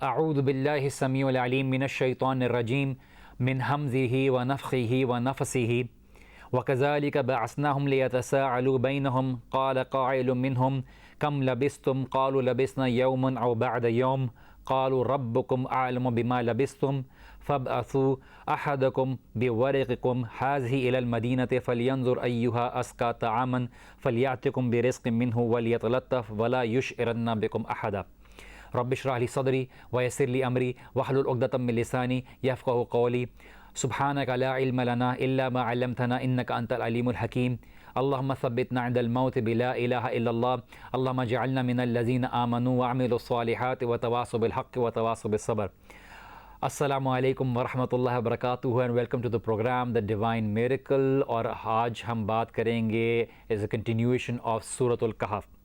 اعوذ باللہ السمیع العلیم من الشیطان الرجیم من حمزہ ونفخہ ونفثہ وکذالک بعثناہم لیتساءلوا بینہم قال قائل منہم کم لبثتم قالوا لبثنا یوما او بعد یوم قالوا ربکم اعلم بما لبثتم فابعثوا احدکم بورقکم هذه الى المدینة فلینظر ایہا ازکی طعاما فلیأتکم برزق منہ ولیتلطف ولا یشعرن بکم احدا رب اشرح لی صدری ویسر لی امری واحلل عقدۃ من لسانی یفقہوا قولی سبحانک لا علم لنا الا ما علمتنا انک انت العلیم الحکیم اللہم ثبتنا عند الموت بلا الہ الا اللہ اللہم اجعلنا من الذین آمنوا وعملوا الصالحات وتواصوا بالحق وتواصوا بالصبر۔ السلام علیکم ورحمۃ اللہ وبرکاتہ and welcome to the program the divine miracle. اور آج ہم بات کریں گے ایز اے کنٹینیویشن آف سورۃ الکہف۔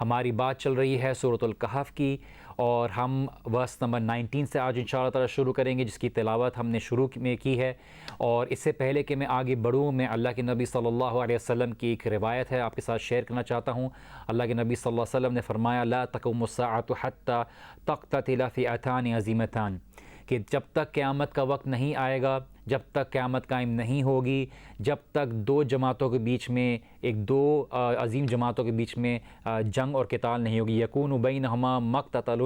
ہماری بات چل رہی ہے سورۃ الکہف کی، اور ہم ورس نمبر 19 سے آج انشاءاللہ تعالی شروع کریں گے، جس کی تلاوت ہم نے شروع میں کی ہے۔ اور اس سے پہلے کہ میں آگے بڑھوں، میں اللہ کے نبی صلی اللہ علیہ وسلم کی ایک روایت ہے آپ کے ساتھ شیئر کرنا چاہتا ہوں۔ اللہ کے نبی صلی اللہ علیہ وسلم نے فرمایا لا تقوم الساعة حتى تقتتل فئتان عظیمتان، کہ جب تک قیامت کا وقت نہیں آئے گا، جب تک قیامت قائم نہیں ہوگی، جب تک دو جماعتوں کے بیچ میں دو عظیم جماعتوں کے بیچ میں جنگ اور قتال نہیں ہوگی۔ یکون بینہما مقتتل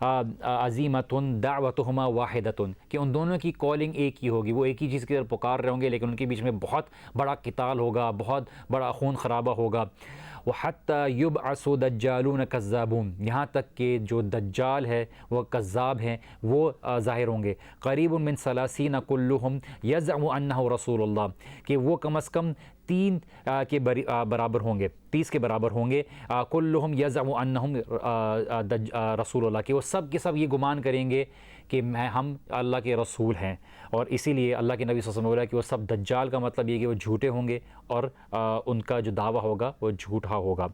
عظیمۃ دعوتہما واحدۃ، کہ ان دونوں کی کالنگ ایک ہی ہوگی، وہ ایک ہی چیز کی طرف پکار رہے ہوں گے، لیکن ان کے بیچ میں بہت بڑا قتال ہوگا، بہت بڑا خون خرابہ ہوگا۔ وَحَتَّى يُبْعَثُ دَجَّالُونَ كَذَّابُونَ، یہاں تک کہ جو دجال ہے وہ کذاب ہیں، وہ ظاہر ہوں گے۔ قریب من ثلاثین کلہم یزعم انہ رسول اللہ، کہ وہ کم از کم 3 کے برابر ہوں گے، 30 کے برابر ہوں گے۔ کلہم یزعم انہم رسول اللہ، کہ وہ سب کے سب یہ گمان کریں گے کہ ہم اللہ کے رسول ہیں، اور اسی لیے اللہ کے نبی صلی اللہ علیہ وسلم بولا کہ وہ سب دجال کا مطلب یہ کہ وہ جھوٹے ہوں گے، اور ان کا جو دعویٰ ہوگا وہ جھوٹا ہوگا۔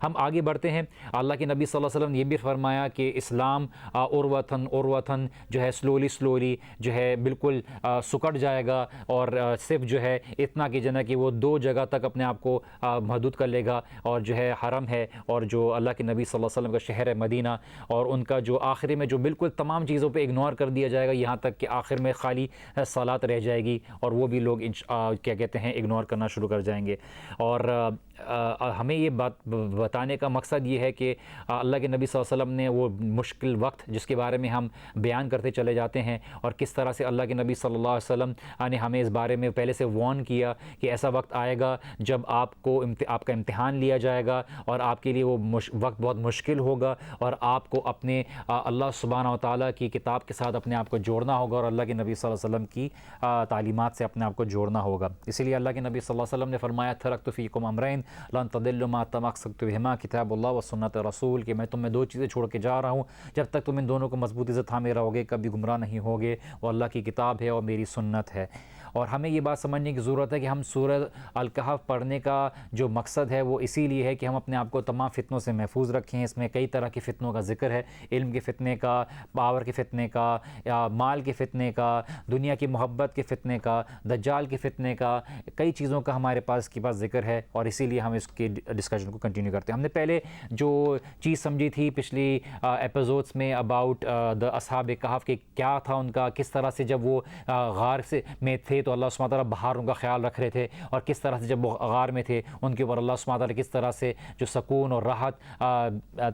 ہم آگے بڑھتے ہیں۔ اللہ کے نبی صلی اللہ علیہ وسلم نے یہ بھی فرمایا کہ اسلام عروتاً جو ہے سلولی جو ہے بالکل سکڑ جائے گا، اور صرف جو ہے اتنا کہ جنا کہ وہ 2 جگہ تک اپنے آپ کو محدود کر لے گا، اور جو ہے حرم ہے، اور جو اللہ کے نبی صلی اللہ علیہ وسلم کا شہر ہے مدینہ، اور ان کا جو آخر میں جو بالکل تمام چیزوں پہ اگنور کر دیا جائے گا، یہاں تک کہ آخر میں خالی صلاۃ رہ جائے گی، اور وہ بھی لوگ کیا کہتے ہیں اگنور کرنا شروع کر جائیں گے۔ اور ہمیں یہ بات بتانے کا مقصد یہ ہے کہ اللہ کے نبی صلی اللہ علیہ وسلم نے وہ مشکل وقت جس کے بارے میں ہم بیان کرتے چلے جاتے ہیں، اور کس طرح سے اللہ کے نبی صلی اللہ علیہ وسلم نے ہمیں اس بارے میں پہلے سے وارن کیا کہ ایسا وقت آئے گا جب آپ کا امتحان لیا جائے گا، اور آپ کے لیے وہ وقت بہت مشکل ہوگا، اور آپ کو اپنے اللہ سبحانہ و تعالیٰ کی کتاب کے ساتھ اپنے آپ کو جوڑنا ہوگا، اور اللہ کے نبی صلی اللہ علیہ وسلم کی تعلیمات سے اپنے آپ کو جوڑنا ہوگا۔ اسی لیے اللہ کے نبی صلی اللہ علیہ وسلم نے فرمایا ترکت فیکم امرین لن تضلوا ما تمسکتم بہما کتاب اللہ و سنت رسول، کہ میں تمہیں 2 چیزیں چھوڑ کے جا رہا ہوں، جب تک تم ان دونوں کو مضبوطی سے تھامے رہو گے کبھی گمراہ نہیں ہوگے، وہ اللہ کی کتاب ہے اور میری سنت ہے۔ اور ہمیں یہ بات سمجھنے کی ضرورت ہے کہ ہم سورہ الکہف پڑھنے کا جو مقصد ہے وہ اسی لیے ہے کہ ہم اپنے آپ کو تمام فتنوں سے محفوظ رکھیں۔ اس میں کئی طرح کے فتنوں کا ذکر ہے، علم کے فتنے کا، پاور کے فتنے کا، یا مال کے فتنے کا، دنیا کی محبت کے فتنے کا، دجال کے فتنے کا، کئی چیزوں کا ہمارے پاس کے پاس ذکر ہے، اور اسی لیے ہم اس کی ڈسکشن کو کنٹینیو کرتے ہیں۔ ہم نے پہلے جو چیز سمجھی تھی پچھلی ایپیسوڈس میں اباؤٹ دا اصحاب کہف، کہ کیا تھا ان کا، کس طرح سے جب وہ غار میں تھے تو اللہ سبحانہ تعالیٰ باہر ان کا خیال رکھ رہے تھے، اور کس طرح سے جب وہ غار میں تھے ان کے اوپر اللہ سبحانہ تعالیٰ کس طرح سے جو سکون اور راحت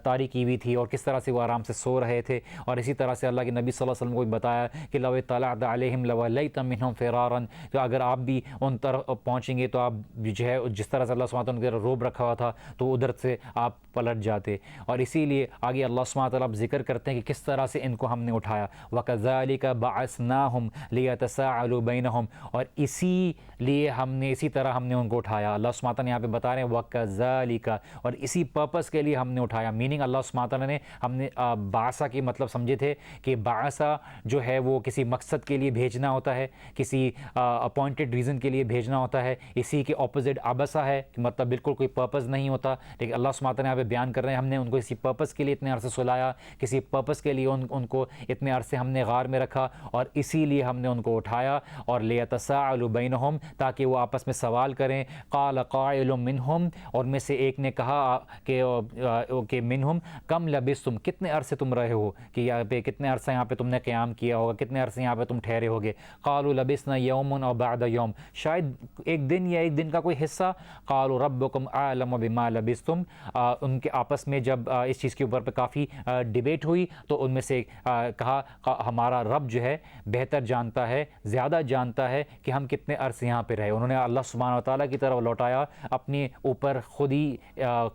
طاری کی ہوئی تھی، اور کس طرح سے وہ آرام سے سو رہے تھے۔ اور اسی طرح سے اللہ کے نبی صلی اللہ علیہ وسلم کو بھی بتایا کہ لو اطلعت علیہم لولیت منہم فرارا، تو اگر آپ بھی ان طرف پہنچیں گے تو آپ جو ہے جس طرح سے اللہ سبحانہ تعالیٰ نے روب رکھا ہوا تھا تو ادھر سے آپ پلٹ جاتے۔ اور اسی لیے آگے اللہ سبحانہ تعالیٰ ذکر کرتے ہیں کہ کس طرح سے ان کو ہم نے اٹھایا، وَكَذَلِكَ بَعَثْنَاهُمْ لِيَتَسَاءَلُوا بَيْنَهُمْ، اور اسی طرح ہم نے ان کو اٹھایا۔ اللہ سبحانہ تعالیٰ نے یہاں پہ بتا رہے ہیں وَكَذَلِكَ، اور اسی پرپس کے لیے ہم نے اٹھایا، میننگ اللہ سبحانہ تعالیٰ نے ہم نے بعثہ کے مطلب سمجھے تھے کہ بعثہ جو ہے وہ کسی مقصد کے لیے بھیجنا ہوتا ہے، کسی اپوائنٹڈ ریزن کے لیے بھیجنا ہوتا ہے۔ اسی کے اپوزٹ عبثہ ہے کہ مطلب بالکل کوئی پرپس نہیں ہوتا، لیکن اللہ سبحانہ تعالیٰ نے یہاں پہ بیان کر رہے ہیں ہم نے ان کو اسی پرپس کے لیے اتنے عرصے سلایا، کسی پرپس کے لیے ان کو اتنے عرصے ہم نے غار میں رکھا، اور اسی لیے ہم نے ان کو اٹھایا، اور لیتساءلوا بینہم، تاکہ وہ آپس میں سوال کریں. قال قائل منہم، اور میں سے ایک نے کہا کہ منہم کم لبثتم، کتنے عرصے تم رہے ہو، کہ یہاں پہ کتنے عرصہ یہاں پہ تم نے قیام کیا ہوگا، کتنے عرصے یہاں پہ تم ٹھہرے ہوگے. قالوا لبثنا یوما او بعد یوم، شاید ایک دن یا ایک دن کا کوئی حصہ. قالوا ربکم اعلم بما لبثتم، ان کے آپس میں جب اس چیز کے اوپر پہ کافی ڈیبیٹ ہوئی تو ان میں سے کہا ہمارا رب جو ہے بہتر جانتا ہے، زیادہ جانتا ہے کہ ہم کتنے عرصے یہاں پہ رہے. انہوں نے اللہ سبحانہ و تعالیٰ کی طرف لوٹایا، اپنے اوپر خود ہی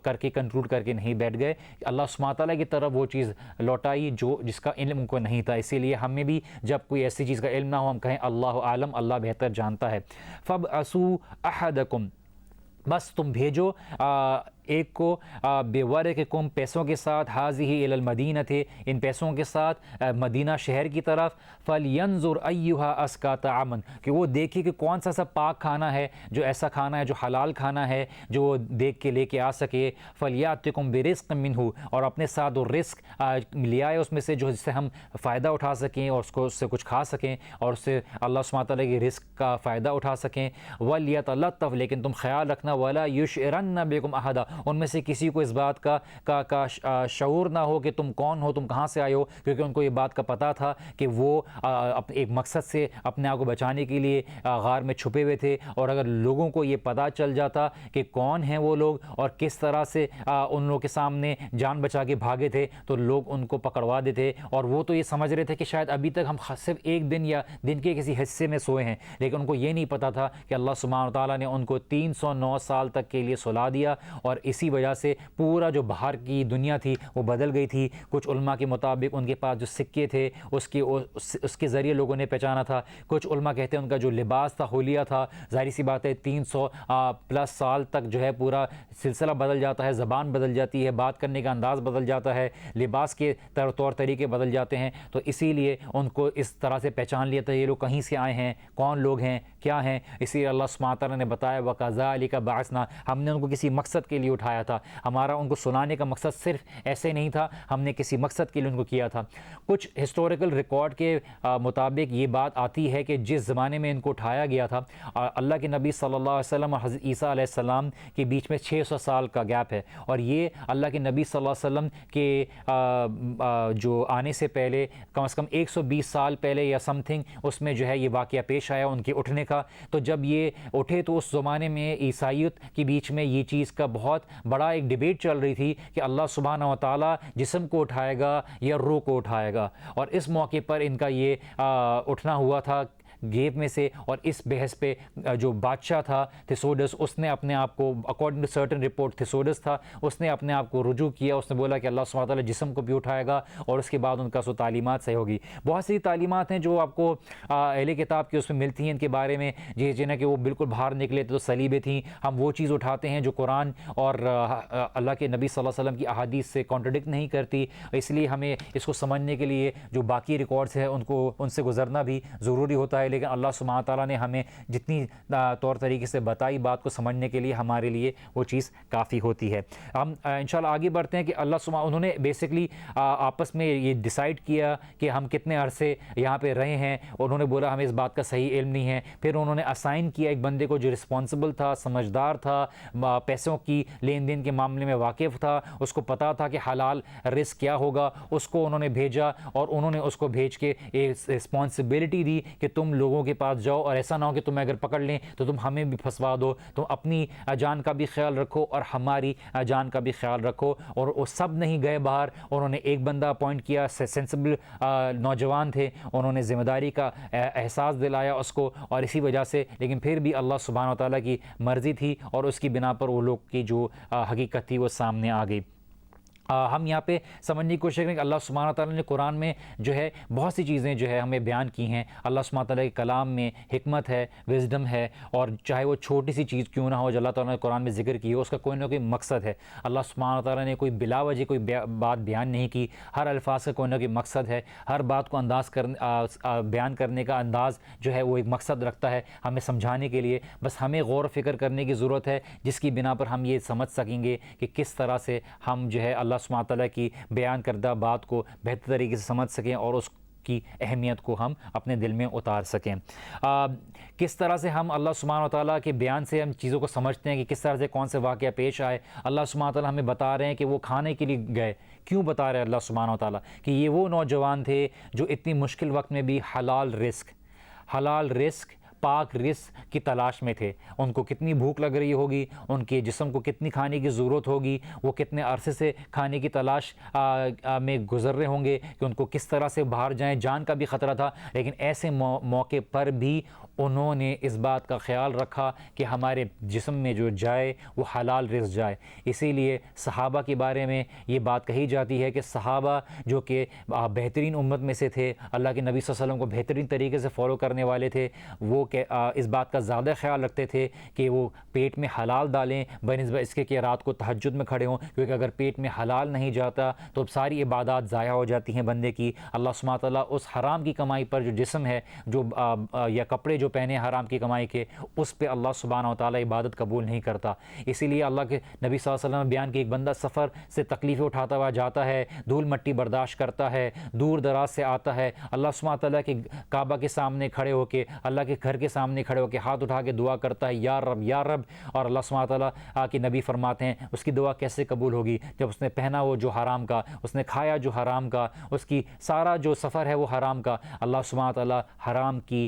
کر کے کنکلوڈ کر کے نہیں بیٹھ گئے. اللہ سبحانہ و تعالیٰ کی طرف وہ چیز لوٹائی جس کا علم ان کو نہیں تھا. اسی لیے ہمیں بھی جب کوئی ایسی چیز کا علم نہ ہو ہم کہیں اللہ عالم، اللہ بہتر جانتا ہے. فَابْعَثُوا أَحَدَكُمْ، بس تم بھیجو ایک کو بورقکم، پیسوں کے ساتھ، حاضہ الی المدینہ تھے، ان پیسوں کے ساتھ مدینہ شہر کی طرف. فلینظر ایھا ازکی طعاما، کہ وہ دیکھے کہ کون سا پاک کھانا ہے، جو ایسا کھانا ہے جو حلال کھانا ہے، جو وہ دیکھ کے لے کے آ سکے. فلیاتکم برزق منہ، اور اپنے ساتھ وہ رزق لے آئے اس میں سے جس سے ہم فائدہ اٹھا سکیں اور اس سے کچھ کھا سکیں اور اس سے اللہ سبحانہ تعالیٰ کی رزق کا فائدہ اٹھا سکیں. ولیتلطف، لیکن تم خیال رکھنا، ولا یشعرن بکم احدا، ان میں سے کسی کو اس بات کا شعور نہ ہو کہ تم کون ہو، تم کہاں سے آئے ہو، کیونکہ ان کو یہ بات کا پتہ تھا کہ وہ ایک مقصد سے اپنے آپ کو بچانے کے لیے غار میں چھپے ہوئے تھے. اور اگر لوگوں کو یہ پتہ چل جاتا کہ کون ہیں وہ لوگ اور کس طرح سے ان لوگوں کے سامنے جان بچا کے بھاگے تھے تو لوگ ان کو پکڑوا دیتے. اور وہ تو یہ سمجھ رہے تھے کہ شاید ابھی تک ہم صرف ایک دن یا دن کے کسی حصے میں سوئے ہیں، لیکن ان کو یہ نہیں پتہ تھا کہ اللہ سبحانہ تعالیٰ نے ان کو 309 سال تک کے لیے سلا دیا. اور اسی وجہ سے پورا جو باہر کی دنیا تھی وہ بدل گئی تھی. کچھ علماء کے مطابق ان کے پاس جو سکے تھے اس کے ذریعے لوگوں نے پہچانا تھا. کچھ علماء کہتے ہیں ان کا جو لباس تھا حلیہ تھا. ظاہر سی بات ہے 300 پلس سال تک جو ہے پورا سلسلہ بدل جاتا ہے، زبان بدل جاتی ہے، بات کرنے کا انداز بدل جاتا ہے، لباس کے طور طریقے بدل جاتے ہیں. تو اسی لیے ان کو اس طرح سے پہچان لیا تھا یہ لوگ کہیں سے آئے ہیں، کون لوگ ہیں، کیا ہیں. اسی لیے اللہ سبحانہ تعالیٰ نے بتایا وَكَذَلِكَ بَعَثْنَا، ہم نے ان کو کسی مقصد کے لیے اٹھایا تھا. ہمارا ان کو سنانے کا مقصد صرف ایسے نہیں تھا، ہم نے کسی مقصد کے لیے ان کو کیا تھا. کچھ ہسٹوریکل ریکارڈ کے مطابق یہ بات آتی ہے کہ جس زمانے میں ان کو اٹھایا گیا تھا اللہ کے نبی صلی اللہ علیہ وسلم اور حضرت عیسیٰ علیہ السلام کے بیچ میں 600 سال کا گیپ ہے. اور یہ اللہ کے نبی صلی اللہ علیہ وسلم کے جو آنے سے پہلے کم از کم 120 سال پہلے یا سم تھنگ اس میں جو ہے یہ واقعہ پیش آیا ان کے اٹھنے کا. تو جب یہ اٹھے تو اس زمانے میں عیسائیت کے بیچ میں یہ چیز کا بہت بڑا ایک ڈیبیٹ چل رہی تھی کہ اللہ سبحانہ و تعالیٰ جسم کو اٹھائے گا یا روح کو اٹھائے گا. اور اس موقع پر ان کا یہ اٹھنا ہوا تھا گیپ میں سے. اور اس بحث پہ جو بادشاہ تھا تھیسوڈس، اس نے اپنے آپ کو اکارڈنگ ٹو سرٹن رپورٹ، تھیسوڈس تھا، اس نے اپنے آپ کو رجوع کیا. اس نے بولا کہ اللہ سبحانہ وتعالی جسم کو بھی اٹھائے گا اور اس کے بعد ان کا سو تعلیمات صحیح ہوگی. بہت سی تعلیمات ہیں جو آپ کو اہل کتاب کی اس میں ملتی ہیں ان کے بارے میں، جنہیں کہ وہ بالکل باہر نکلے تو صلیبیں تھیں. ہم وہ چیز اٹھاتے ہیں جو قرآن اور اللہ کے نبی صلی اللہ علیہ وسلم کی احادیث سے کانٹرڈکٹ نہیں کرتی. اس لیے ہمیں اس کو سمجھنے کے لیے جو باقی ریکارڈز ہیں ان سے گزرنا بھی ضروری ہوتا ہے. لیکن اللہ سبحانہ تعالیٰ نے ہمیں جتنی طور طریقے سے بتائی بات کو سمجھنے کے لیے ہمارے لیے وہ چیز کافی ہوتی ہے. ہم انشاءاللہ آگے بڑھتے ہیں کہ اللہ سبحانہ انہوں نے بیسکلی آپس میں یہ ڈیسائیڈ کیا کہ ہم کتنے عرصے یہاں پہ رہے ہیں. انہوں نے بولا ہمیں اس بات کا صحیح علم نہیں ہے. پھر انہوں نے اسائن کیا ایک بندے کو جو رسپانسبل تھا، سمجھدار تھا، پیسوں کی لین دین کے معاملے میں واقف تھا، اس کو پتہ تھا کہ حلال رزق کیا ہوگا. اس کو انہوں نے بھیجا اور انہوں نے اس کو بھیج کے ایک رسپانسبلٹی دی کہ تم لوگوں کے پاس جاؤ اور ایسا نہ ہو کہ تمہیں اگر پکڑ لیں تو تم ہمیں بھی پھنسوا دو. تم اپنی جان کا بھی خیال رکھو اور ہماری جان کا بھی خیال رکھو. اور وہ سب نہیں گئے باہر. انہوں نے ایک بندہ اپوائنٹ کیا، سینسبل نوجوان تھے، انہوں نے ذمہ داری کا احساس دلایا اس کو. اور اسی وجہ سے لیکن پھر بھی اللہ سبحانہ و تعالیٰ کی مرضی تھی اور اس کی بنا پر وہ لوگ کی جو حقیقت تھی وہ سامنے آ گئی. ہم یہاں پہ سمجھنے کی کوشش کریں کہ اللہ سبحانہ تعالیٰ نے قرآن میں جو ہے بہت سی چیزیں جو ہے ہمیں بیان کی ہیں. اللہ سبحانہ تعالیٰ کے کلام میں حکمت ہے، وزڈم ہے. اور چاہے وہ چھوٹی سی چیز کیوں نہ ہو جو اللہ تعالیٰ نے قرآن میں ذکر کی ہے، اس کا کوئی نہ کوئی مقصد ہے. اللہ سبحانہ تعالیٰ نے کوئی بلا وجہ کوئی بات بیان نہیں کی. ہر الفاظ کا کوئی نہ کوئی مقصد ہے. ہر بات کو بیان کرنے کا انداز جو ہے وہ ایک مقصد رکھتا ہے ہمیں سمجھانے کے لیے. بس ہمیں غور و فکر کرنے کی ضرورت ہے جس کی بنا پر ہم یہ سمجھ سکیں گے کہ کس طرح سے ہم جو ہے اللہ سبحانہ تعالیٰ کی بیان کردہ بات کو بہتر طریقے سے سمجھ سکیں اور اس کی اہمیت کو ہم اپنے دل میں اتار سکیں۔ کس طرح سے ہم اللہ سبحانہ و تعالیٰ کے بیان سے ہم چیزوں کو سمجھتے ہیں کہ کس طرح سے کون سے واقعہ پیش آئے۔ اللہ سبحانہ و تعالیٰ ہمیں بتا رہے ہیں کہ وہ کھانے کے لیے گئے، کیوں بتا رہے ہیں اللہ سبحانہ و تعالیٰ کہ یہ وہ نوجوان تھے جو اتنی مشکل وقت میں بھی حلال رزق پاک رزق کی تلاش میں تھے۔ ان کو کتنی بھوک لگ رہی ہوگی، ان کے جسم کو کتنی کھانے کی ضرورت ہوگی، وہ کتنے عرصے سے کھانے کی تلاش میں گزر رہے ہوں گے کہ ان کو کس طرح سے باہر جائیں، جان کا بھی خطرہ تھا، لیکن ایسے موقع پر بھی انہوں نے اس بات کا خیال رکھا کہ ہمارے جسم میں جو جائے وہ حلال رزق جائے۔ اسی لیے صحابہ کے بارے میں یہ بات کہی جاتی ہے کہ صحابہ جو کہ بہترین امت میں سے تھے، اللہ کے نبی صلی اللہ علیہ وسلم کو بہترین طریقے سے فالو کرنے والے تھے، وہ اس بات کا زیادہ خیال رکھتے تھے کہ وہ پیٹ میں حلال ڈالیں بنسبت اس کے کہ رات کو تہجد میں کھڑے ہوں، کیونکہ اگر پیٹ میں حلال نہیں جاتا تو اب ساری عبادات ضائع ہو جاتی ہیں بندے کی۔ اللہ سبحانہ تعالیٰ اس حرام کی کمائی پر جو جسم ہے جو یا کپڑے جو پہنے حرام کی کمائی کے، اس پہ اللہ سبحانہ تعالیٰ عبادت قبول نہیں کرتا۔ اسی لیے اللہ کے نبی صلی اللہ علیہ وسلم نے بیان کہ ایک بندہ سفر سے تکلیفیں اٹھاتا ہوا جاتا ہے، دھول مٹی برداشت کرتا ہے، دور دراز سے آتا ہے، اللہ سبحانہ تعالیٰ کے کعبہ کے سامنے کھڑے ہو کے، اللہ کے گھر کے سامنے کھڑے ہو کے ہاتھ اٹھا کے دعا کرتا ہے، یا رب یا رب، اور اللہ سبحانہ تعالیٰ کے نبی فرماتے ہیں اس کی دعا کیسے قبول ہوگی جب اس نے پہنا وہ جو حرام کا، اس نے کھایا جو حرام کا، اس کی سارا جو سفر ہے وہ حرام کا۔ اللہ سبحانہ تعالیٰ حرام کی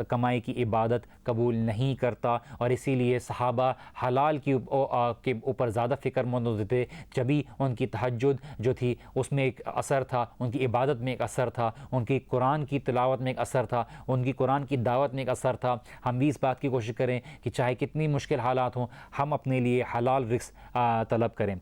کمائی کی عبادت قبول نہیں کرتا، اور اسی لیے صحابہ حلال کے اوپر زیادہ فکر مند ہوتے تھے، جبھی ان کی تہجد جو تھی اس میں ایک اثر تھا، ان کی عبادت میں ایک اثر تھا، ان کی قرآن کی تلاوت میں ایک اثر تھا، ان کی قرآن کی دعوت میں ایک اثر تھا۔ ہم بھی اس بات کی کوشش کریں کہ چاہے کتنی مشکل حالات ہوں ہم اپنے لیے حلال رزق طلب کریں۔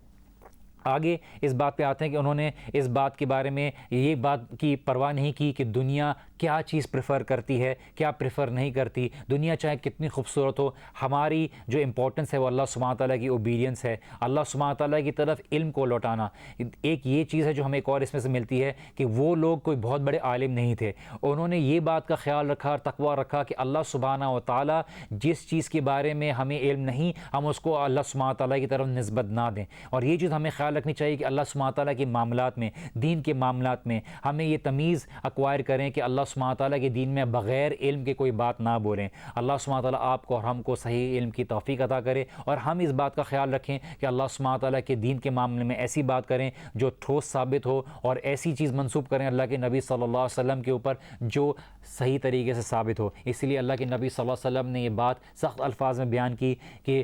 آگے اس بات پہ آتے ہیں کہ انہوں نے اس بات کے بارے میں یہ بات کی پرواہ نہیں کی کہ دنیا کیا چیز پریفر کرتی ہے، کیا پریفر نہیں کرتی، دنیا چاہے کتنی خوبصورت ہو، ہماری جو امپورٹنس ہے وہ اللہ سبحانہ تعالیٰ کی اوبیڈینس ہے، اللہ سبحانہ تعالیٰ کی طرف علم کو لوٹانا۔ ایک یہ چیز ہے جو ہمیں ایک اور اس میں سے ملتی ہے کہ وہ لوگ کوئی بہت بڑے عالم نہیں تھے، انہوں نے یہ بات کا خیال رکھا اور تقویٰ رکھا کہ اللہ سبحانہ و تعالیٰ جس چیز کے بارے میں ہمیں علم نہیں، ہم اس کو اللہ سبحانہ تعالیٰ کی طرف نسبت نہ دیں۔ اور یہ چیز ہمیں خیال رکھنی چاہیے کہ اللہ سبحانہ تعالیٰ کے معاملات میں، دین کے معاملات میں ہمیں یہ تمیز ایکوائر کریں کہ اللہ سبحانہ تعالیٰ کے دین میں بغیر علم کے کوئی بات نہ بولیں۔ اللہ سبحانہ تعالیٰ آپ کو اور ہم کو صحیح علم کی توفیق عطا کرے، اور ہم اس بات کا خیال رکھیں کہ اللہ سبحانہ تعالیٰ کے دین کے معاملے میں ایسی بات کریں جو ٹھوس ثابت ہو، اور ایسی چیز منسوب کریں اللہ کے نبی صلی اللہ علیہ وسلم کے اوپر جو صحیح طریقے سے ثابت ہو۔ اس لیے اللہ کے نبی صلی اللہ علیہ وسلم نے یہ بات سخت الفاظ میں بیان کی کہ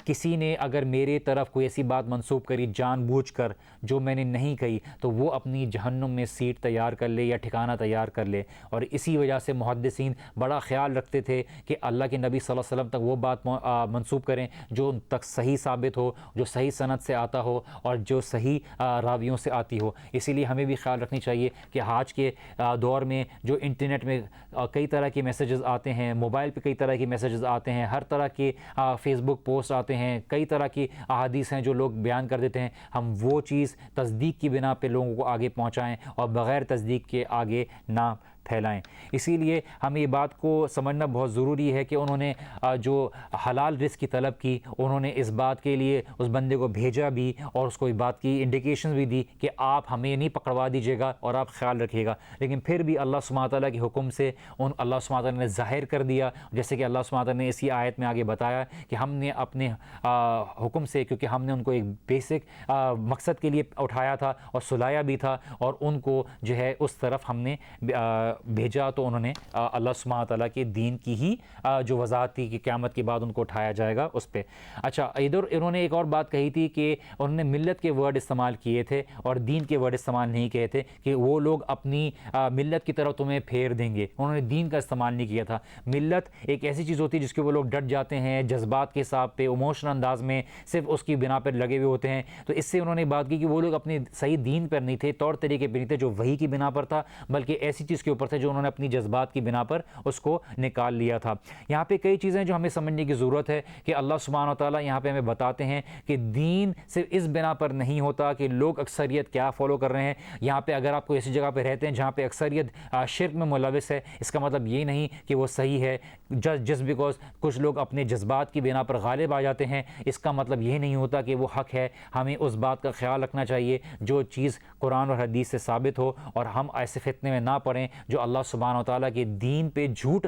کسی نے اگر میرے طرف کوئی ایسی بات منسوب کری جان بوجھ کر جو میں نے نہیں کہی تو وہ اپنی جہنم میں سیٹ تیار کر لے یا ٹھکانہ تیار کر لے۔ اور اسی وجہ سے محدثین بڑا خیال رکھتے تھے کہ اللہ کے نبی صلی اللہ علیہ وسلم تک وہ بات منسوب کریں جو ان تک صحیح ثابت ہو، جو صحیح سند سے آتا ہو، اور جو صحیح راویوں سے آتی ہو۔ اسی لیے ہمیں بھی خیال رکھنی چاہیے کہ آج کے دور میں جو انٹرنیٹ میں کئی طرح کے میسیجز آتے ہیں، موبائل پہ کئی طرح کے میسیجز آتے ہیں، ہر طرح کے فیس بک پوسٹ آتے ہیں، کئی طرح کی احادیث ہیں جو لوگ بیان کر دیتے ہیں، ہم وہ چیز تصدیق کی بنا پہ لوگوں کو آگے پہنچائیں اور بغیر تصدیق کے آگے نہ پھیلائیں۔ اسی لیے ہمیں یہ بات کو سمجھنا بہت ضروری ہے کہ انہوں نے جو حلال رزق کی طلب کی، انہوں نے اس بات کے لیے اس بندے کو بھیجا بھی اور اس کو اس بات کی انڈیکیشنز بھی دی کہ آپ ہمیں نہیں پکڑوا دیجیے گا اور آپ خیال رکھیے گا، لیکن پھر بھی اللہ سبحانہ تعالیٰ کے حکم سے اللہ سبحانہ تعالیٰ نے ظاہر کر دیا، جیسے کہ اللہ سبحانہ تعالیٰ نے اسی آیت میں آگے بتایا کہ ہم نے اپنے حکم سے، کیونکہ ہم نے ان کو ایک بیسک مقصد کے لیے اٹھایا تھا اور سلایا بھی تھا، اور ان کو جو ہے اس طرف ہم نے بھیجا، تو انہوں نے اللہ سبحانہ تعالیٰ کے دین کی ہی جو وضاحت تھی کہ قیامت کے بعد ان کو اٹھایا جائے گا اس پہ۔ اچھا، ادھر انہوں نے ایک اور بات کہی تھی کہ انہوں نے ملت کے ورڈ استعمال کیے تھے اور دین کے ورڈ استعمال نہیں کیے تھے کہ وہ لوگ اپنی ملت کی طرف تمہیں پھیر دیں گے، انہوں نے دین کا استعمال نہیں کیا تھا۔ ملت ایک ایسی چیز ہوتی ہے جس کے وہ لوگ ڈٹ جاتے ہیں جذبات کے حساب پہ، ایموشنل انداز میں صرف اس کی بنا پر لگے ہوئے ہوتے ہیں، تو اس سے انہوں نے بات کی کہ وہ لوگ اپنے صحیح دین پر نہیں تھے، طور طریقے پہ نہیں تھے جو وحی کی بنا پر تھا، بلکہ ایسی چیز کے اوپر پر تھے جو انہوں نے اپنی جذبات کی بنا پر اس کو نکال لیا تھا۔ یہاں پہ کئی چیزیں جو ہمیں سمجھنے کی ضرورت ہے کہ اللہ سبحانہ و تعالیٰ یہاں پہ ہمیں بتاتے ہیں کہ دین صرف اس بنا پر نہیں ہوتا کہ لوگ اکثریت کیا فالو کر رہے ہیں۔ یہاں پہ اگر آپ کو ایسی جگہ پہ رہتے ہیں جہاں پہ اکثریت شرک میں ملوث ہے، اس کا مطلب یہ نہیں کہ وہ صحیح ہے۔ جسٹ بیکاز کچھ لوگ اپنے جذبات کی بنا پر غالب آ جاتے ہیں، اس کا مطلب یہ نہیں ہوتا کہ وہ حق ہے۔ ہمیں اس بات کا خیال رکھنا چاہیے جو چیز قرآن اور حدیث سے ثابت ہو، اور ہم ایسے فتنے میں نہ پڑیں جو اللہ سبحانہ و تعالیٰ کے دین پہ جھوٹ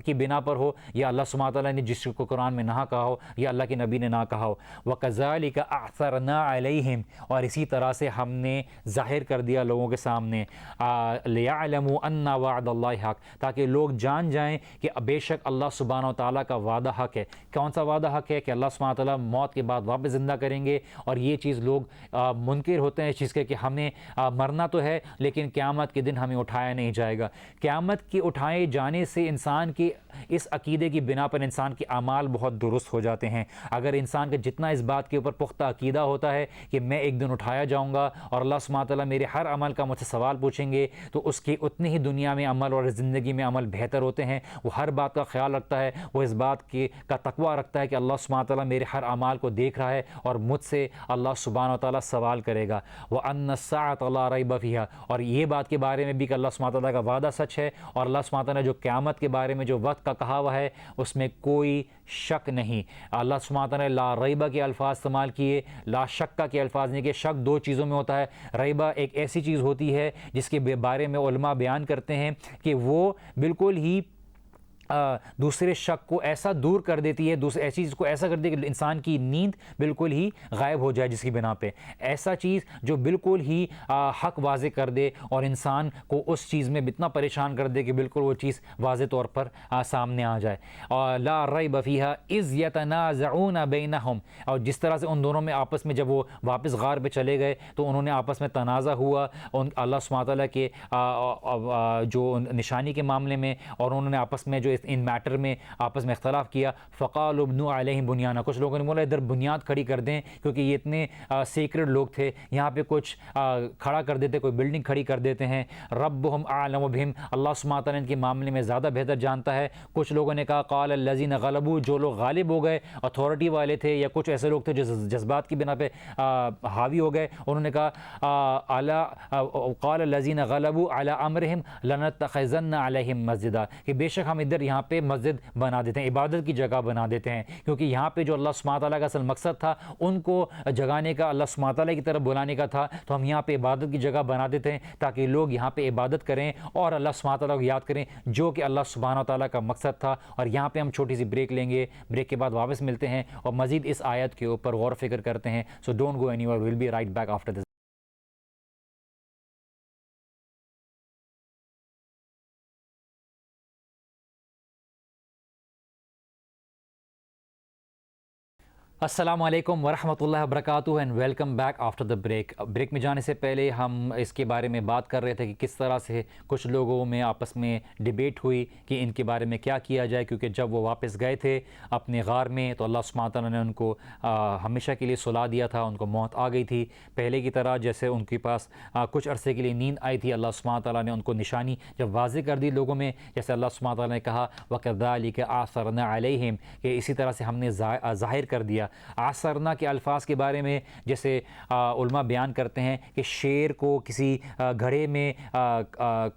کی بنا پر ہو، یا اللہ سبحانہ و تعالیٰ نے جس کو قرآن میں نہ کہا ہو یا اللہ کے نبی نے نہ کہا ہو۔ وَكَذَلِكَ أَعْثَرْنَا عَلَيْهِمْ، اور اسی طرح سے ہم نے ظاہر کر دیا لوگوں کے سامنے، لِيَعْلَمُوا أَنَّ وَعْدَ اللَّهِ حق، تاکہ لوگ جان جائیں کہ بے شک اللہ سبحانہ و تعالیٰ کا وعدہ حق ہے۔ کون سا وعدہ حق ہے؟ کہ اللہ سبحانہ و تعالیٰ موت کے بعد واپس زندہ کریں گے، اور یہ چیز لوگ منکر ہوتے ہیں اس چیز کے کہ ہمیں مرنا تو ہے لیکن قیامت کے دن ہمیں اٹھایا نہیں جائے گا۔ قیامت کے اٹھائے جانے سے انسان کی اس عقیدے کی بنا پر انسان کے اعمال بہت درست ہو جاتے ہیں۔ اگر انسان کا جتنا اس بات کے اوپر پختہ عقیدہ ہوتا ہے کہ میں ایک دن اٹھایا جاؤں گا اور اللہ سبحانہ تعالیٰ میرے ہر عمل کا مجھ سے سوال پوچھیں گے، تو اس کی اتنی ہی دنیا میں عمل اور زندگی میں عمل بہتر ہوتے ہیں۔ وہ ہر بات کا خیال رکھتا ہے، وہ اس بات کا تقویٰ رکھتا ہے کہ اللہ سبحانہ تعالیٰ میرے ہر اعمال کو دیکھ رہا ہے اور مجھ سے اللہ سبحانہ تعالیٰ سوال کرے گا۔ وَأَنَّ السَّاعَةَ لَا رَيْبَ فِيهَا، اور یہ بات کے بارے میں بھی کہ اللہ سبحانہ تعالیٰ کا وعدہ سچ ہے، اور اللہ سبحانہ تعالیٰ نے جو قیامت کے بارے میں جو وقت کا کہا ہوا ہے اس میں کوئی شک نہیں۔ اللہ سبحانہ تعالیٰ نے لا ریبہ کے الفاظ استعمال کیے، لا شکہ کے الفاظ نہیں، کہ شک دو چیزوں میں ہوتا ہے۔ ریبہ ایک ایسی چیز ہوتی ہے جس کے بارے میں علماء بیان کرتے ہیں کہ وہ بالکل ہی دوسرے شک کو ایسا دور کر دیتی ہے، ایسی چیز کو ایسا کر دی کہ انسان کی نیند بالکل ہی غائب ہو جائے، جس کی بنا پہ ایسا چیز جو بالکل ہی حق واضح کر دے اور انسان کو اس چیز میں اتنا پریشان کر دے کہ بالکل وہ چیز واضح طور پر سامنے آ جائے۔ اور لا ریب فیہا اذ یتنازعون بینہم، اور جس طرح سے ان دونوں میں آپس میں جب وہ واپس غار پہ چلے گئے تو انہوں نے آپس میں تنازع ہوا اللہ سبحانہ تعالیٰ کے جو نشانی کے معاملے میں، اور انہوں نے آپس میں جو ان میٹر میں آپس میں اختلاف کیا۔ فقالوا ابنوا علیہم بنیانا، کچھ لوگوں نے بولا ادھر بنیاد کھڑی کر دیں، کیونکہ یہ اتنے سیکرڈ لوگ تھے، یہاں پہ کچھ کھڑا کر دیتے، کوئی بلڈنگ کھڑی کر دیتے ہیں۔ ربہم اعلم بہم، اللہ سبحانہ تعالیٰ ان کے معاملے میں زیادہ بہتر جانتا ہے۔ کچھ لوگوں نے کہا قال الذین غلبوا، جو لوگ غالب ہو گئے، اتھارٹی والے تھے یا کچھ ایسے لوگ تھے جو جذبات کی بنا پہ حاوی ہو گئے، انہوں نے کہا قال الذین غلبوا علی امرہم لنتخذن علیہم مسجدا، کہ بے شک ہم ادھر یہاں پہ مسجد بنا دیتے ہیں، عبادت کی جگہ بنا دیتے ہیں، کیونکہ یہاں پہ جو اللہ سبحانہ تعالیٰ کا اصل مقصد تھا ان کو جگانے کا، اللہ سبحانہ تعالیٰ کی طرف بلانے کا تھا، تو ہم یہاں پہ عبادت کی جگہ بنا دیتے ہیں تاکہ لوگ یہاں پہ عبادت کریں اور اللہ سبحانہ تعالیٰ کو یاد کریں، جو کہ اللہ سبحانہ تعالیٰ کا مقصد تھا۔ اور یہاں پہ ہم چھوٹی سی بریک لیں گے، بریک کے بعد واپس ملتے ہیں اور مزید اس آیت کے اوپر غور و فکر کرتے ہیں۔ So don't go anywhere, we'll be right back after this. السلام علیکم ورحمۃ اللہ وبرکاتہ and welcome back after the break. Break میں جانے سے پہلے ہم اس کے بارے میں بات کر رہے تھے کہ کس طرح سے کچھ لوگوں میں آپس میں ڈیبیٹ ہوئی کہ ان کے بارے میں کیا کیا جائے، کیونکہ جب وہ واپس گئے تھے اپنے غار میں تو اللہ سبحانہ تعالیٰ نے ان کو ہمیشہ کے لیے سلا دیا تھا، ان کو موت آ گئی تھی پہلے کی طرح، جیسے ان کے پاس کچھ عرصے کے لیے نیند آئی تھی، اللہ سبحانہ تعالیٰ نے ان کو نشانی جب واضح کر دی لوگوں میں، جیسے اللہ سبحانہ تعالیٰ نے کہا وَكَذَلِكَ أَعْثَرْنَا عَلَيْهِمْ، کہ اسی طرح سے ہم نے ظاہر کر دیا۔ آثرنا کے الفاظ کے بارے میں جیسے علماء بیان کرتے ہیں کہ شیر کو کسی گھڑے میں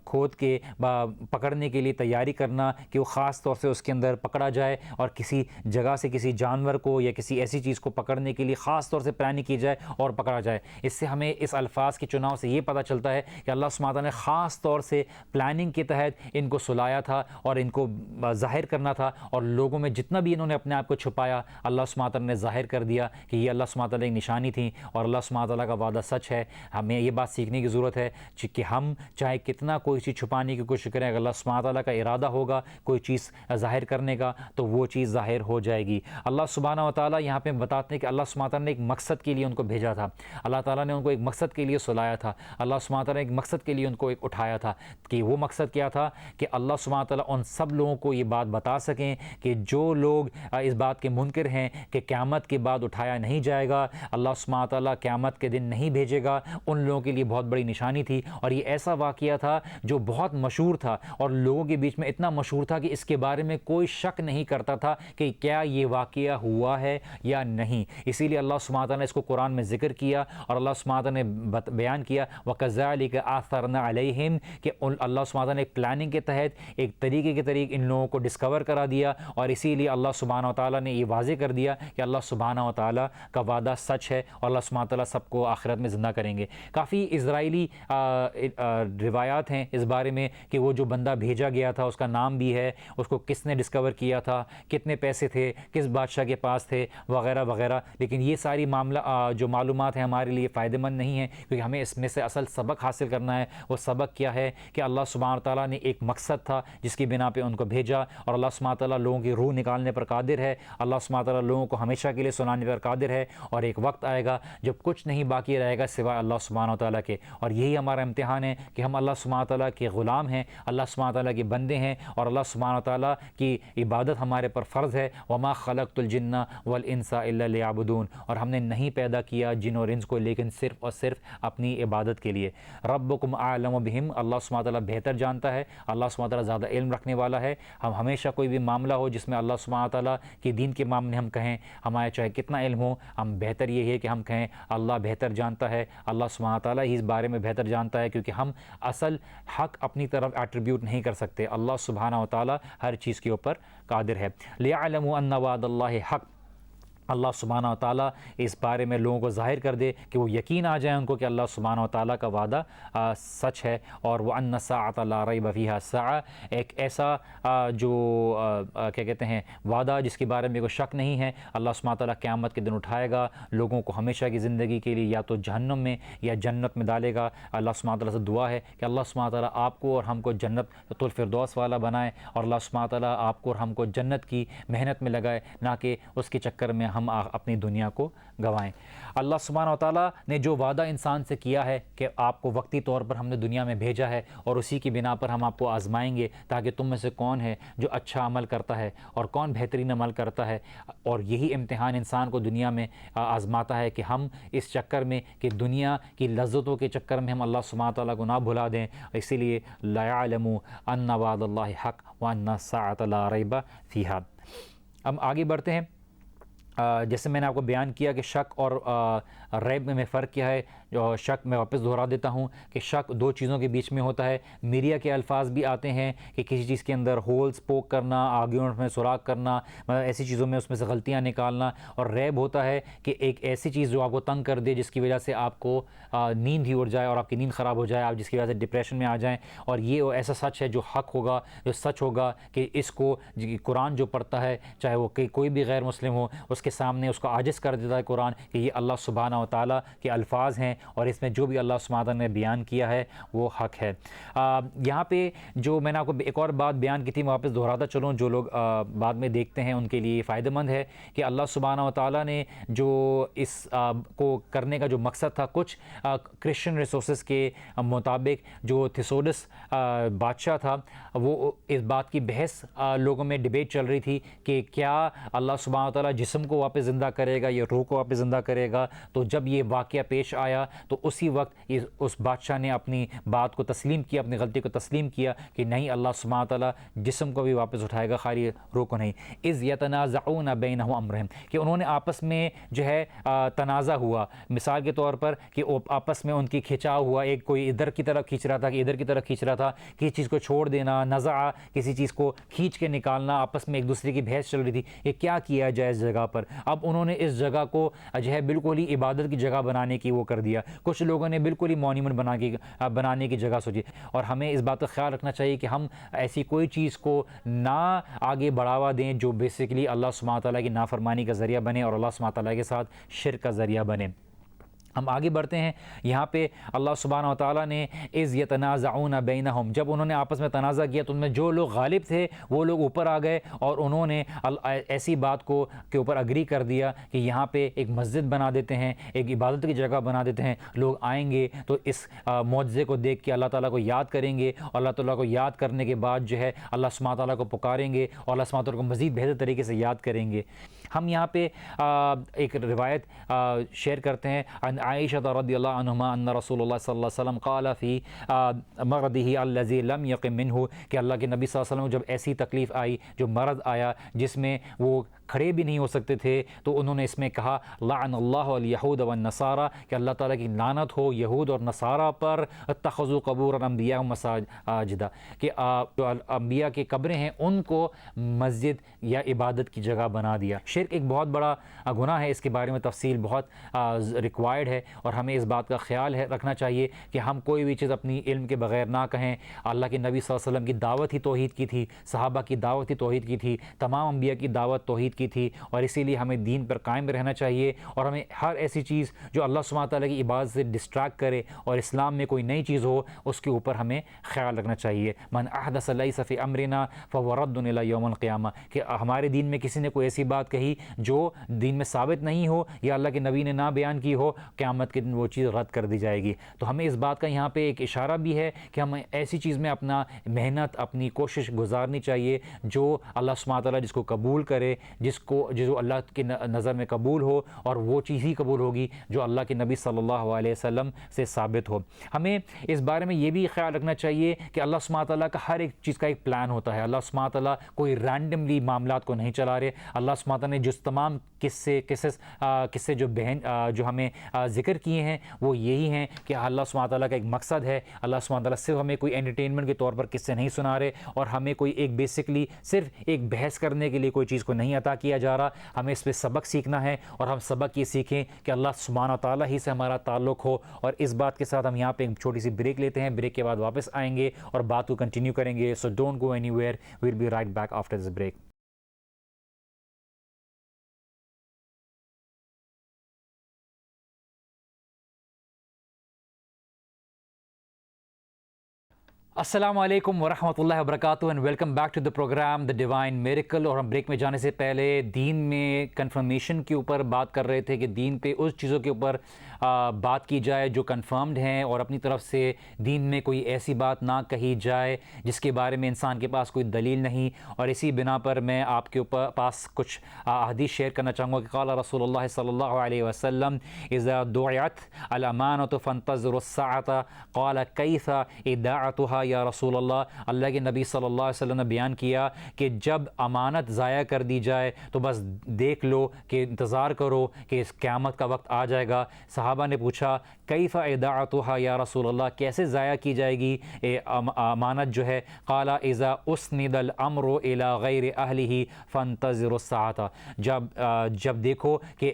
کھود کے پکڑنے کے لیے تیاری کرنا کہ وہ خاص طور سے اس کے اندر پکڑا جائے، اور کسی جگہ سے کسی جانور کو یا کسی ایسی چیز کو پکڑنے کے لیے خاص طور سے پلاننگ کی جائے اور پکڑا جائے۔ اس سے ہمیں اس الفاظ کے چناؤ سے یہ پتہ چلتا ہے کہ اللہ سبحانہ تعالیٰ نے خاص طور سے پلاننگ کے تحت ان کو سلایا تھا اور ان کو ظاہر کرنا تھا، اور لوگوں میں جتنا بھی انہوں نے اپنے آپ کو چھپایا اللہ سبحانہ تعالیٰ نے ظاہر کر دیا کہ یہ اللہ سبحانہ تعالیٰ کی نشانی تھی اور اللہ سبحانہ تعالیٰ کا وعدہ سچ ہے۔ ہمیں یہ بات سیکھنے کی ضرورت ہے کہ ہم چاہے کتنا کوئی چیز چھپانے کی کوشش کریں، اگر اللہ سبحانہ تعالیٰ کا ارادہ ہوگا کوئی چیز ظاہر کرنے کا تو وہ چیز ظاہر ہو جائے گی۔ اللہ سبحانہ و تعالیٰ یہاں پہ بتاتے ہیں کہ اللہ سبحانہ تعالیٰ نے ایک مقصد کے لیے ان کو بھیجا تھا، اللہ تعالیٰ نے ان کو ایک مقصد کے لیے سلایا تھا، اللہ سبحانہ تعالیٰ نے ایک مقصد کے لیے ان کو ایک اٹھایا تھا، کہ وہ مقصد کیا تھا کہ اللہ سبحانہ تعالیٰ ان سب لوگوں کو یہ بات بتا سکیں کہ جو لوگ اس بات کے منکر ہیں کہ قیامت قیامت کے بعد اٹھایا نہیں جائے گا، اللہ سبحانہ تعالیٰ قیامت کے دن نہیں بھیجے گا، ان لوگوں کے لیے بہت بڑی نشانی تھی۔ اور یہ ایسا واقعہ تھا جو بہت مشہور تھا اور لوگوں کے بیچ میں اتنا مشہور تھا کہ اس کے بارے میں کوئی شک نہیں کرتا تھا کہ کیا یہ واقعہ ہوا ہے یا نہیں۔ اسی لیے اللہ سبحانہ تعالیٰ نے اس کو قرآن میں ذکر کیا اور اللہ سبحانہ تعالیٰ نے بیان کیا وَكَذَلِكَ آثَرْنَا عَلَيْهِمْ کہ اللہ سبحانہ تعالیٰ نے ایک پلاننگ کے تحت ایک طریقے کے طریق ان لوگوں کو ڈسکور کرا دیا، اور اسی لیے اللہ سبحانہ تعالیٰ نے یہ واضح کر دیا کہ اللہ سبحانہ تعالیٰ کا وعدہ سچ ہے اور اللہ سبحانہ تعالیٰ سب کو آخرت میں زندہ کریں گے۔ کافی اسرائیلی روایات ہیں اس بارے میں کہ وہ جو بندہ بھیجا گیا تھا اس کا نام بھی ہے، اس کو کس نے ڈسکور کیا تھا، کتنے پیسے تھے، کس بادشاہ کے پاس تھے، وغیرہ وغیرہ۔ لیکن یہ ساری جو معلومات ہیں ہمارے لیے فائدہ مند نہیں ہیں، کیونکہ ہمیں اس میں سے اصل سبق حاصل کرنا ہے۔ وہ سبق کیا ہے کہ اللہ سبحانہ تعالیٰ نے ایک مقصد تھا جس کی بنا پہ ان کو بھیجا، اور اللہ سبحانہ تعالیٰ لوگوں کی روح نکالنے پر قادر ہے، اللہ سبحانہ تعالیٰ لوگوں کو ہمیشہ کے لیے سنانے پر قادر ہے، اور ایک وقت آئے گا جب کچھ نہیں باقی رہے گا سوائے اللہ سبحانہ تعالیٰ کے۔ اور یہی ہمارا امتحان ہے کہ ہم اللہ سبحانہ تعالیٰ کے غلام ہیں، اللہ سبحانہ تعالیٰ کے بندے ہیں، اور اللہ سبحانہ تعالیٰ کی عبادت ہمارے پر فرض ہے۔ وما خلقت الجن والانس الا لیعبدون، اور ہم نے نہیں پیدا کیا جن اور انس کو لیکن صرف اور صرف اپنی عبادت کے لیے۔ ربکم اعلم بہم، اللہ سبحانہ تعالیٰ بہتر جانتا ہے، اللہ سبحانہ تعالیٰ زیادہ علم رکھنے والا ہے۔ ہم ہمیشہ کوئی بھی معاملہ ہو جس میں اللہ سبحانہ تعالیٰ کے دین کے معاملے ہم کہیں ہمارے چاہے کتنا علم ہو، ہم بہتر یہ ہے کہ ہم کہیں اللہ بہتر جانتا ہے، اللہ سبحانہ تعالیٰ ہی اس بارے میں بہتر جانتا ہے، کیونکہ ہم اصل حق اپنی طرف ایٹریبیوٹ نہیں کر سکتے، اللہ سبحانہ تعالیٰ ہر چیز کے اوپر قادر ہے۔ لِيَعْلَمُوا أَنَّ وَعْدَ اللَّهِ حق، اللہ سبحانہ تعالیٰ اس بارے میں لوگوں کو ظاہر کر دے کہ وہ یقین آ جائے ان کو کہ اللہ سبحانہ تعالیٰ کا وعدہ سچ ہے، اور وَأَنَّ السَّاعَةَ لَا رَيْبَ فِيهَا السَّاعَةُ، ایک ایسا جو کیا کہتے ہیں وعدہ جس کے بارے میں کوئی شک نہیں ہے، اللہ سبحانہ تعالیٰ قیامت کے دن اٹھائے گا لوگوں کو ہمیشہ کی زندگی کے لیے، یا تو جہنم میں یا جنت میں ڈالے گا۔ اللہ سبحانہ تعالیٰ سے دعا ہے کہ اللہ سبحانہ تعالیٰ آپ کو اور ہم کو جنت الفردوس والا بنائے، اور اللہ سبحانہ تعالیٰ آپ کو اور ہم کو جنت کی محنت میں لگائے، نہ کہ اس کے چکر میں ہم اپنی دنیا کو گوائیں۔ اللہ سبحانہ تعالیٰ نے جو وعدہ انسان سے کیا ہے کہ آپ کو وقتی طور پر ہم نے دنیا میں بھیجا ہے، اور اسی کی بنا پر ہم آپ کو آزمائیں گے تاکہ تم میں سے کون ہے جو اچھا عمل کرتا ہے اور کون بہترین عمل کرتا ہے، اور یہی امتحان انسان کو دنیا میں آزماتا ہے کہ ہم اس چکر میں کہ دنیا کی لذتوں کے چکر میں ہم اللہ سبحانہ تعالیٰ کو نہ بھلا دیں۔ اسی لیے لَيَعْلَمُوا أَنَّ وَعْدَ اللَّهِ حَقٌّ وَأَنَّ السَّاعَةَ لَا رَيْبَ فِيهَا۔ اب آگے بڑھتے ہیں۔ جیسے میں نے آپ کو بیان کیا کہ شک اور ریب میں فرق کیا ہے، جو شک میں واپس دہرا دیتا ہوں کہ شک دو چیزوں کے بیچ میں ہوتا ہے۔ میڈیا کے الفاظ بھی آتے ہیں کہ کسی چیز کے اندر ہولز پوک کرنا، آرگیومنٹ میں سراغ کرنا، مطلب ایسی چیزوں میں اس میں سے غلطیاں نکالنا، اور ریب ہوتا ہے کہ ایک ایسی چیز جو آپ کو تنگ کر دے جس کی وجہ سے آپ کو نیند ہی اڑ جائے اور آپ کی نیند خراب ہو جائے، آپ جس کی وجہ سے ڈپریشن میں آ جائیں۔ اور یہ ایسا سچ ہے جو حق ہوگا، جو سچ ہوگا کہ اس کو قرآن جو پڑھتا ہے، چاہے وہ کوئی بھی غیر مسلم ہو، اس کے سامنے اس کو عاجز کر دیتا ہے قرآن کہ یہ اللہ سبحانہ و تعالیٰ کے الفاظ ہیں، اور اس میں جو بھی اللہ سبحانہ تعالیٰ نے بیان کیا ہے وہ حق ہے۔ یہاں پہ جو میں نے آپ کو ایک اور بات بیان کی تھی، میں واپس دہراتا چلوں، جو لوگ بعد میں دیکھتے ہیں ان کے لیے فائدہ مند ہے کہ اللہ سبحانہ و تعالیٰ نے جو اس کو کرنے کا جو مقصد تھا، کچھ کرسچن ریسورسز کے مطابق جو تھیسوڈس بادشاہ تھا، وہ اس بات کی بحث لوگوں میں ڈیبیٹ چل رہی تھی کہ کیا اللہ سبحانہ و تعالیٰ جسم کو واپس زندہ کرے گا یا روح کو واپس زندہ کرے گا۔ تو جب یہ واقعہ پیش آیا تو اسی وقت اس بادشاہ نے اپنی بات کو تسلیم کیا، اپنی غلطی کو تسلیم کیا کہ نہیں، اللہ سبحانہ تعالیٰ جسم کو بھی واپس اٹھائے گا، خالی روح کو نہیں۔ اذ یتنازعون بینہم امرہم، کہ انہوں نے آپس میں جو ہے تنازع ہوا، مثال کے طور پر کہ آپس میں ان کی کھچاؤ ہوا، ایک کوئی ادھر کی طرف کھینچ رہا تھا کہ ادھر کی طرف کھینچ رہا تھا، کسی چیز کو چھوڑ دینا، نزع، کسی چیز کو کھینچ کے نکالنا، آپس میں ایک دوسرے کی بحث چل رہی تھی یہ کیا کیا جائے اس جگہ پر۔ اب انہوں نے اس جگہ کو جو ہے بالکل ہی عبادت کی جگہ بنانے کی وہ کر دیا، کچھ لوگوں نے بالکل ہی مونیومنٹ بنانے کی جگہ سوچی۔ اور ہمیں اس بات کا خیال رکھنا چاہیے کہ ہم ایسی کوئی چیز کو نہ آگے بڑھاوا دیں جو بیسیکلی اللہ سبحانہ تعالیٰ کی نافرمانی کا ذریعہ بنے اور اللہ سبحانہ تعالیٰ کے ساتھ شرک کا ذریعہ بنے۔ ہم آگے بڑھتے ہیں۔ یہاں پہ اللہ سبحانہ و تعالیٰ نے اذ یتنازعون بینہم، جب انہوں نے آپس میں تنازع کیا تو ان میں جو لوگ غالب تھے وہ لوگ اوپر آ گئے اور انہوں نے ایسی بات کو کے اوپر اگری کر دیا کہ یہاں پہ ایک مسجد بنا دیتے ہیں، ایک عبادت کی جگہ بنا دیتے ہیں، لوگ آئیں گے تو اس معجزے کو دیکھ کے اللہ تعالیٰ کو یاد کریں گے، اور اللہ تعالیٰ کو یاد کرنے کے بعد جو ہے اللہ سبحانہ تعالیٰ کو پکاریں گے اور اللہ سبحانہ تعالیٰ کو مزید بہتر طریقے سے یاد کریں گے۔ ہم یہاں پہ ایک روایت شیئر کرتے ہیں عن عائشہ رضی اللہ عنہما ان رسول اللہ صلی اللہ علیہ وسلم قال فی مرضہ الذی لم یقم منہ، کہ اللہ کے نبی صلی اللہ علیہ وسلم جب ایسی تکلیف آئی، جو مرض آیا جس میں وہ کھڑے بھی نہیں ہو سکتے تھے، تو انہوں نے اس میں کہا لعن اللہ الیہود والنصارى، کہ اللہ تعالیٰ کی لعنت ہو یہود اور نصارہ پر، اتخذوا قبور الانبیاء مساجدا، کہ جو انبیاء کی قبریں ہیں ان کو مسجد یا عبادت کی جگہ بنا دیا۔ شرک ایک بہت بڑا گناہ ہے، اس کے بارے میں تفصیل بہت ریکوائرڈ ہے، اور ہمیں اس بات کا خیال رکھنا چاہیے کہ ہم کوئی بھی چیز اپنی علم کے بغیر نہ کہیں۔ اللہ کے نبی صلی اللہ علیہ وسلم کی دعوت ہی توحید کی تھی، صحابہ کی دعوت ہی توحید کی تھی، تمام انبیاء کی دعوت توحید کی تھی، اور اسی لیے ہمیں دین پر قائم رہنا چاہیے، اور ہمیں ہر ایسی چیز جو اللہ سبحانہ تعالیٰ کی عبادت سے ڈسٹریکٹ کرے اور اسلام میں کوئی نئی چیز ہو، اس کے اوپر ہمیں خیال رکھنا چاہیے۔ من احدث لیس فی امرنا فهو رد الی یوم القیامہ، کہ ہمارے دین میں کسی نے کوئی ایسی بات کہی جو دین میں ثابت نہیں ہو یا اللہ کے نبی نے نہ بیان کی ہو، قیامت کے دن وہ چیز رد کر دی جائے گی۔ تو ہمیں اس بات کا یہاں پہ ایک اشارہ بھی ہے کہ ہمیں ایسی چیز میں اپنا محنت، اپنی کوشش گزارنی چاہیے جو اللہ سبحانہ تعالیٰ جس کو قبول کرے، جو اللہ کی نظر میں قبول ہو، اور وہ چیز ہی قبول ہوگی جو اللہ کے نبی صلی اللہ علیہ وسلم سے ثابت ہو۔ ہمیں اس بارے میں یہ بھی خیال رکھنا چاہیے کہ اللہ سبحانہ تعالیٰ کا ہر ایک چیز کا ایک پلان ہوتا ہے۔ اللہ سبحانہ تعالیٰ کوئی رینڈملی معاملات کو نہیں چلا رہے۔ اللہ سبحانہ تعالیٰ نے جس تمام قصے جو ہمیں ذکر کیے ہیں وہ یہی ہیں کہ اللہ سبحانہ تعالیٰ کا ایک مقصد ہے۔ اللہ سبحانہ تعالیٰ صرف ہمیں کوئی انٹرٹینمنٹ کے طور پر قصے نہیں سنا رہے، اور ہمیں کوئی ایک بیسکلی صرف ایک بحث کرنے کے لیے کوئی چیز کو نہیں عطا کیا جا رہا۔ ہمیں اس پہ سبق سیکھنا ہے، اور ہم سبق یہ سیکھیں کہ اللہ سبحانہ تعالیٰ ہی سے ہمارا تعلق ہو۔ اور اس بات کے ساتھ ہم یہاں پہ ایک چھوٹی سی بریک لیتے ہیں، بریک کے بعد واپس آئیں گے اور بات کو کنٹینیو کریں گے۔ So don't go anywhere, we'll be right back after this break. السلام علیکم ورحمۃ اللہ وبرکاتہ، and welcome back to the program the divine miracle. اور ہم بریک میں جانے سے پہلے دین میں کنفرمیشن کے اوپر بات کر رہے تھے کہ دین پہ اس چیزوں کے اوپر بات کی جائے جو کنفرمڈ ہیں، اور اپنی طرف سے دین میں کوئی ایسی بات نہ کہی جائے جس کے بارے میں انسان کے پاس کوئی دلیل نہیں۔ اور اسی بنا پر میں آپ کے پاس کچھ احادیث شیئر کرنا چاہوں گا کہ قال رسول اللہ صلی اللہ علیہ وسلم اذا دعیت الامانۃ فانتظروا الساعۃ قال کیف اذاعتها یا رسول اللہ۔ اللہ کے نبی صلی اللہ علیہ وسلم نے بیان کیا کہ جب امانت ضائع کر دی جائے تو بس دیکھ لو، کہ انتظار کرو کہ اس قیامت کا وقت آ جائے گا۔ صحابہ نے پوچھا کیف اذاعتها یا رسول اللہ، کیسے ضائع کی جائے گی امانت جو ہے؟ قال اذا اسند الامر الى غیر اہلہ فانتظروا الساعۃ، جب دیکھو کہ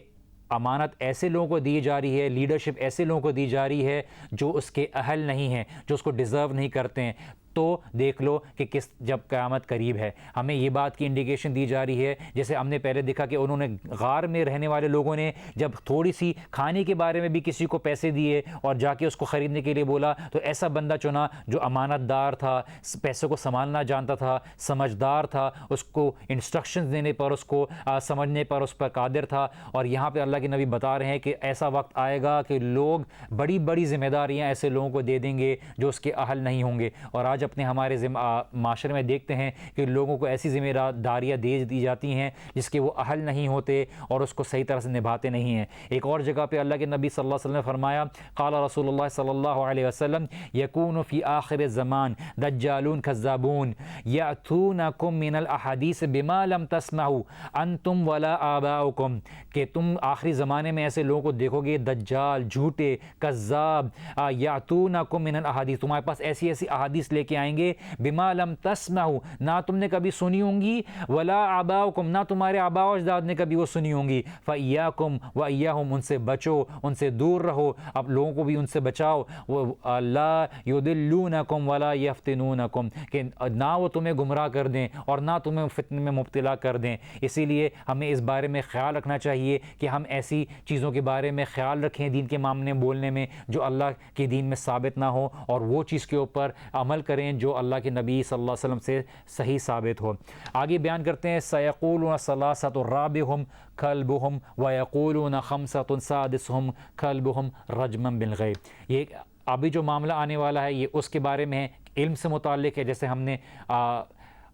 امانت ایسے لوگوں کو دی جا رہی ہے، لیڈرشپ ایسے لوگوں کو دی جا رہی ہے جو اس کے اہل نہیں ہیں، جو اس کو ڈیزرو نہیں کرتے ہیں، تو دیکھ لو کہ جب قیامت قریب ہے۔ ہمیں یہ بات کی انڈیکیشن دی جا رہی ہے، جیسے ہم نے پہلے دیکھا کہ انہوں نے غار میں رہنے والے لوگوں نے جب تھوڑی سی کھانے کے بارے میں بھی کسی کو پیسے دیے اور جا کے اس کو خریدنے کے لیے بولا، تو ایسا بندہ چنا جو امانت دار تھا، پیسے کو سنبھالنا جانتا تھا، سمجھدار تھا، اس کو انسٹرکشنز دینے پر، اس کو سمجھنے پر اس پر قادر تھا۔ اور یہاں پہ اللہ کے نبی بتا رہے ہیں کہ ایسا وقت آئے گا کہ لوگ بڑی بڑی ذمہ داریاں ایسے لوگوں کو دے دیں گے جو اس کے اہل نہیں ہوں گے۔ اور آج اپنے ہمارے معاشرے میں دیکھتے ہیں کہ لوگوں کو ایسی ذمہ داریاں دے دی جاتی ہیں جس کے وہ اہل نہیں ہوتے اور اس کو صحیح طرح سے نبھاتے نہیں ہیں۔ ایک اور جگہ پہ اللہ کے نبی صلی اللہ علیہ وسلم نے فرمایا، قال رسول اللہ صلی اللہ علیہ وسلم یکون فی آخر الزمان دجالون کذابون یأتونکم من الاحادیث بما لم تسمعوا انتم ولا آباؤکم، کہ تم آخری زمانے میں ایسے لوگوں کو دیکھو گے، دجال، جھوٹے، کذاب، یأتونکم من الاحادیث، تمہارے پاس ایسی ایسی احادیث لے کے آئیں گے، بما لم تسمعوا، نہ تم نے کبھی سنی ہوں گی، ولا آباؤکم، نہ تمہارے آباء و اجداد نے کبھی وہ سنی ہوں گی، فإیاکم وإیاہم، ان سے بچو، ان سے دور رہو، اب لوگوں کو بھی ان سے بچاؤ، لا یضلونکم ولا یفتنونکم، کہ نہ وہ تمہیں گمراہ کر دیں اور نہ تمہیں فتنے میں مبتلا کر دیں۔ اسی لیے ہمیں اس بارے میں خیال رکھنا چاہیے کہ ہم ایسی چیزوں کے بارے میں خیال رکھیں دین کے معاملے میں بولنے میں جو اللہ کے دین میں ثابت نہ ہو، اور وہ چیز کے اوپر عمل کریں جو اللہ کے نبی صلی اللہ علیہ وسلم سے صحیح ثابت ہو۔ آگے بیان کرتے ہیں، سیقولون ثلاثۃ رابعہم کلبہم ویقولون خمسۃ سادسہم کلبہم رجما بالغیب۔ یہ ابھی جو معاملہ آنے والا ہے یہ اس کے بارے میں ہے، علم سے متعلق ہے، جیسے ہم نے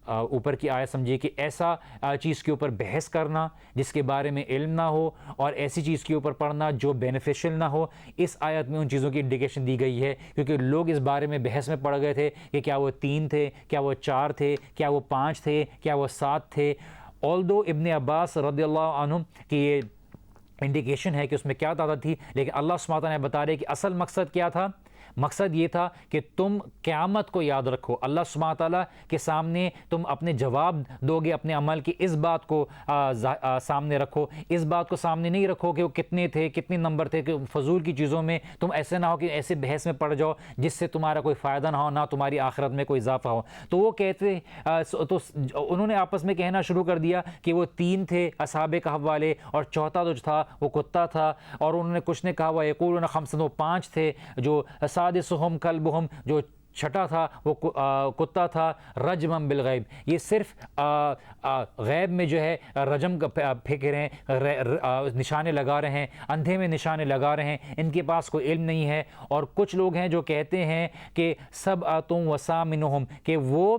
اوپر کی آیت سمجھیے کہ ایسا چیز کے اوپر بحث کرنا جس کے بارے میں علم نہ ہو اور ایسی چیز کے اوپر پڑھنا جو بینیفیشل نہ ہو، اس آیت میں ان چیزوں کی انڈیکیشن دی گئی ہے، کیونکہ لوگ اس بارے میں بحث میں پڑ گئے تھے کہ کیا وہ 3 تھے، کیا وہ 4 تھے، کیا وہ 5 تھے، کیا وہ 7 تھے۔ although ابن عباس رضی اللہ عنہ کی یہ انڈیکیشن ہے کہ اس میں کیا تعداد تھی، لیکن اللہ سبحانہ وتعالیٰ نے بتا رہے کہ اصل مقصد کیا تھا۔ مقصد یہ تھا کہ تم قیامت کو یاد رکھو، اللہ سبحانہ تعالیٰ کے سامنے تم اپنے جواب دو گے اپنے عمل کی، اس بات کو سامنے رکھو، اس بات کو سامنے نہیں رکھو کہ وہ کتنے تھے، کتنے نمبر تھے، کہ فضول کی چیزوں میں تم ایسے نہ ہو کہ ایسے بحث میں پڑ جاؤ جس سے تمہارا کوئی فائدہ نہ ہو، نہ تمہاری آخرت میں کوئی اضافہ ہو۔ تو وہ کہتے تو انہوں نے آپس میں کہنا شروع کر دیا کہ وہ 3 تھے اصحاب کہف والے، اور چوتھا جو تھا وہ کتا تھا، اور انہوں نے کچھ نے کہا وہ یقولون خمسۃ، وہ 5 تھے، جو سادسہم کلبہم، جو چھٹا تھا وہ کتا تھا، رجما بالغیب، یہ صرف غیب میں جو ہے رجم کا پھینک رہے ہیں، نشانے لگا رہے ہیں، اندھے میں نشانے لگا رہے ہیں، ان کے پاس کوئی علم نہیں ہے۔ اور کچھ لوگ ہیں جو کہتے ہیں کہ سبعۃ وثامنہم، کہ وہ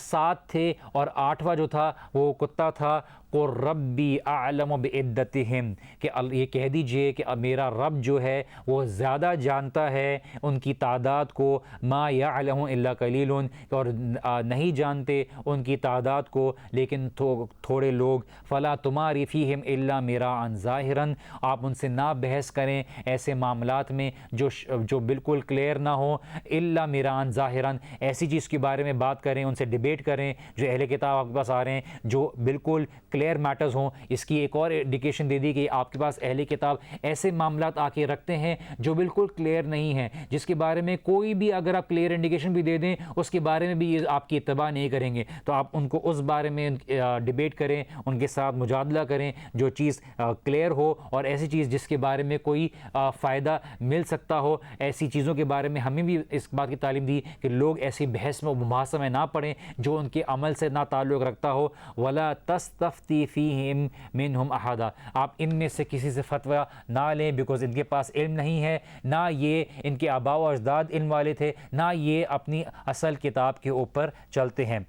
7 تھے اور 8واں جو تھا وہ کتا تھا۔ قل ربی اعلم بعدتہم، کہ یہ کہہ دیجئے کہ میرا رب جو ہے وہ زیادہ جانتا ہے ان کی تعداد کو، ما یعلم الا قلیل، اور نہیں جانتے ان کی تعداد کو لیکن تھوڑے لوگ۔ فلا تماری فیہم الا مراعا ظاہرا، آپ ان سے نہ بحث کریں ایسے معاملات میں جو بالکل کلیئر نہ ہو، الا مراعا ظاہرا، ایسی چیز کے بارے میں بات کریں، ان سے ڈیبیٹ کریں جو اہل کتاب آپ کے پاس آ رہے ہیں جو بالکل کلیئر میٹرز ہوں۔ اس کی ایک اور انڈیکیشن دے دی کہ آپ کے پاس اہل کتاب ایسے معاملات آ کے رکھتے ہیں جو بالکل کلیئر نہیں ہیں، جس کے بارے میں کوئی بھی اگر آپ کلیئر انڈیکیشن بھی دے دیں اس کے بارے میں بھی یہ آپ کی اتباع نہیں کریں گے۔ تو آپ ان کو اس بارے میں ڈیبیٹ کریں، ان کے ساتھ مجادلہ کریں، جو چیز کلیئر ہو، اور ایسی چیز جس کے بارے میں کوئی فائدہ مل سکتا ہو، ایسی چیزوں کے بارے میں ہمیں بھی اس بات کی تعلیم دی کہ لوگ ایسی بحث میں مباحثہ میں نہ پڑیں جو ان کے عمل سے نہ تعلق رکھتا ہو۔ ولا تستفتی فیہم منہم احدا، آپ ان میں سے کسی سے فتویٰ نہ لیں، بیکاز ان کے پاس علم نہیں ہے، نہ یہ ان کے آباء و اجداد علم والے تھے، نہ یہ اپنی اصل کتاب کے اوپر چلتے ہیں۔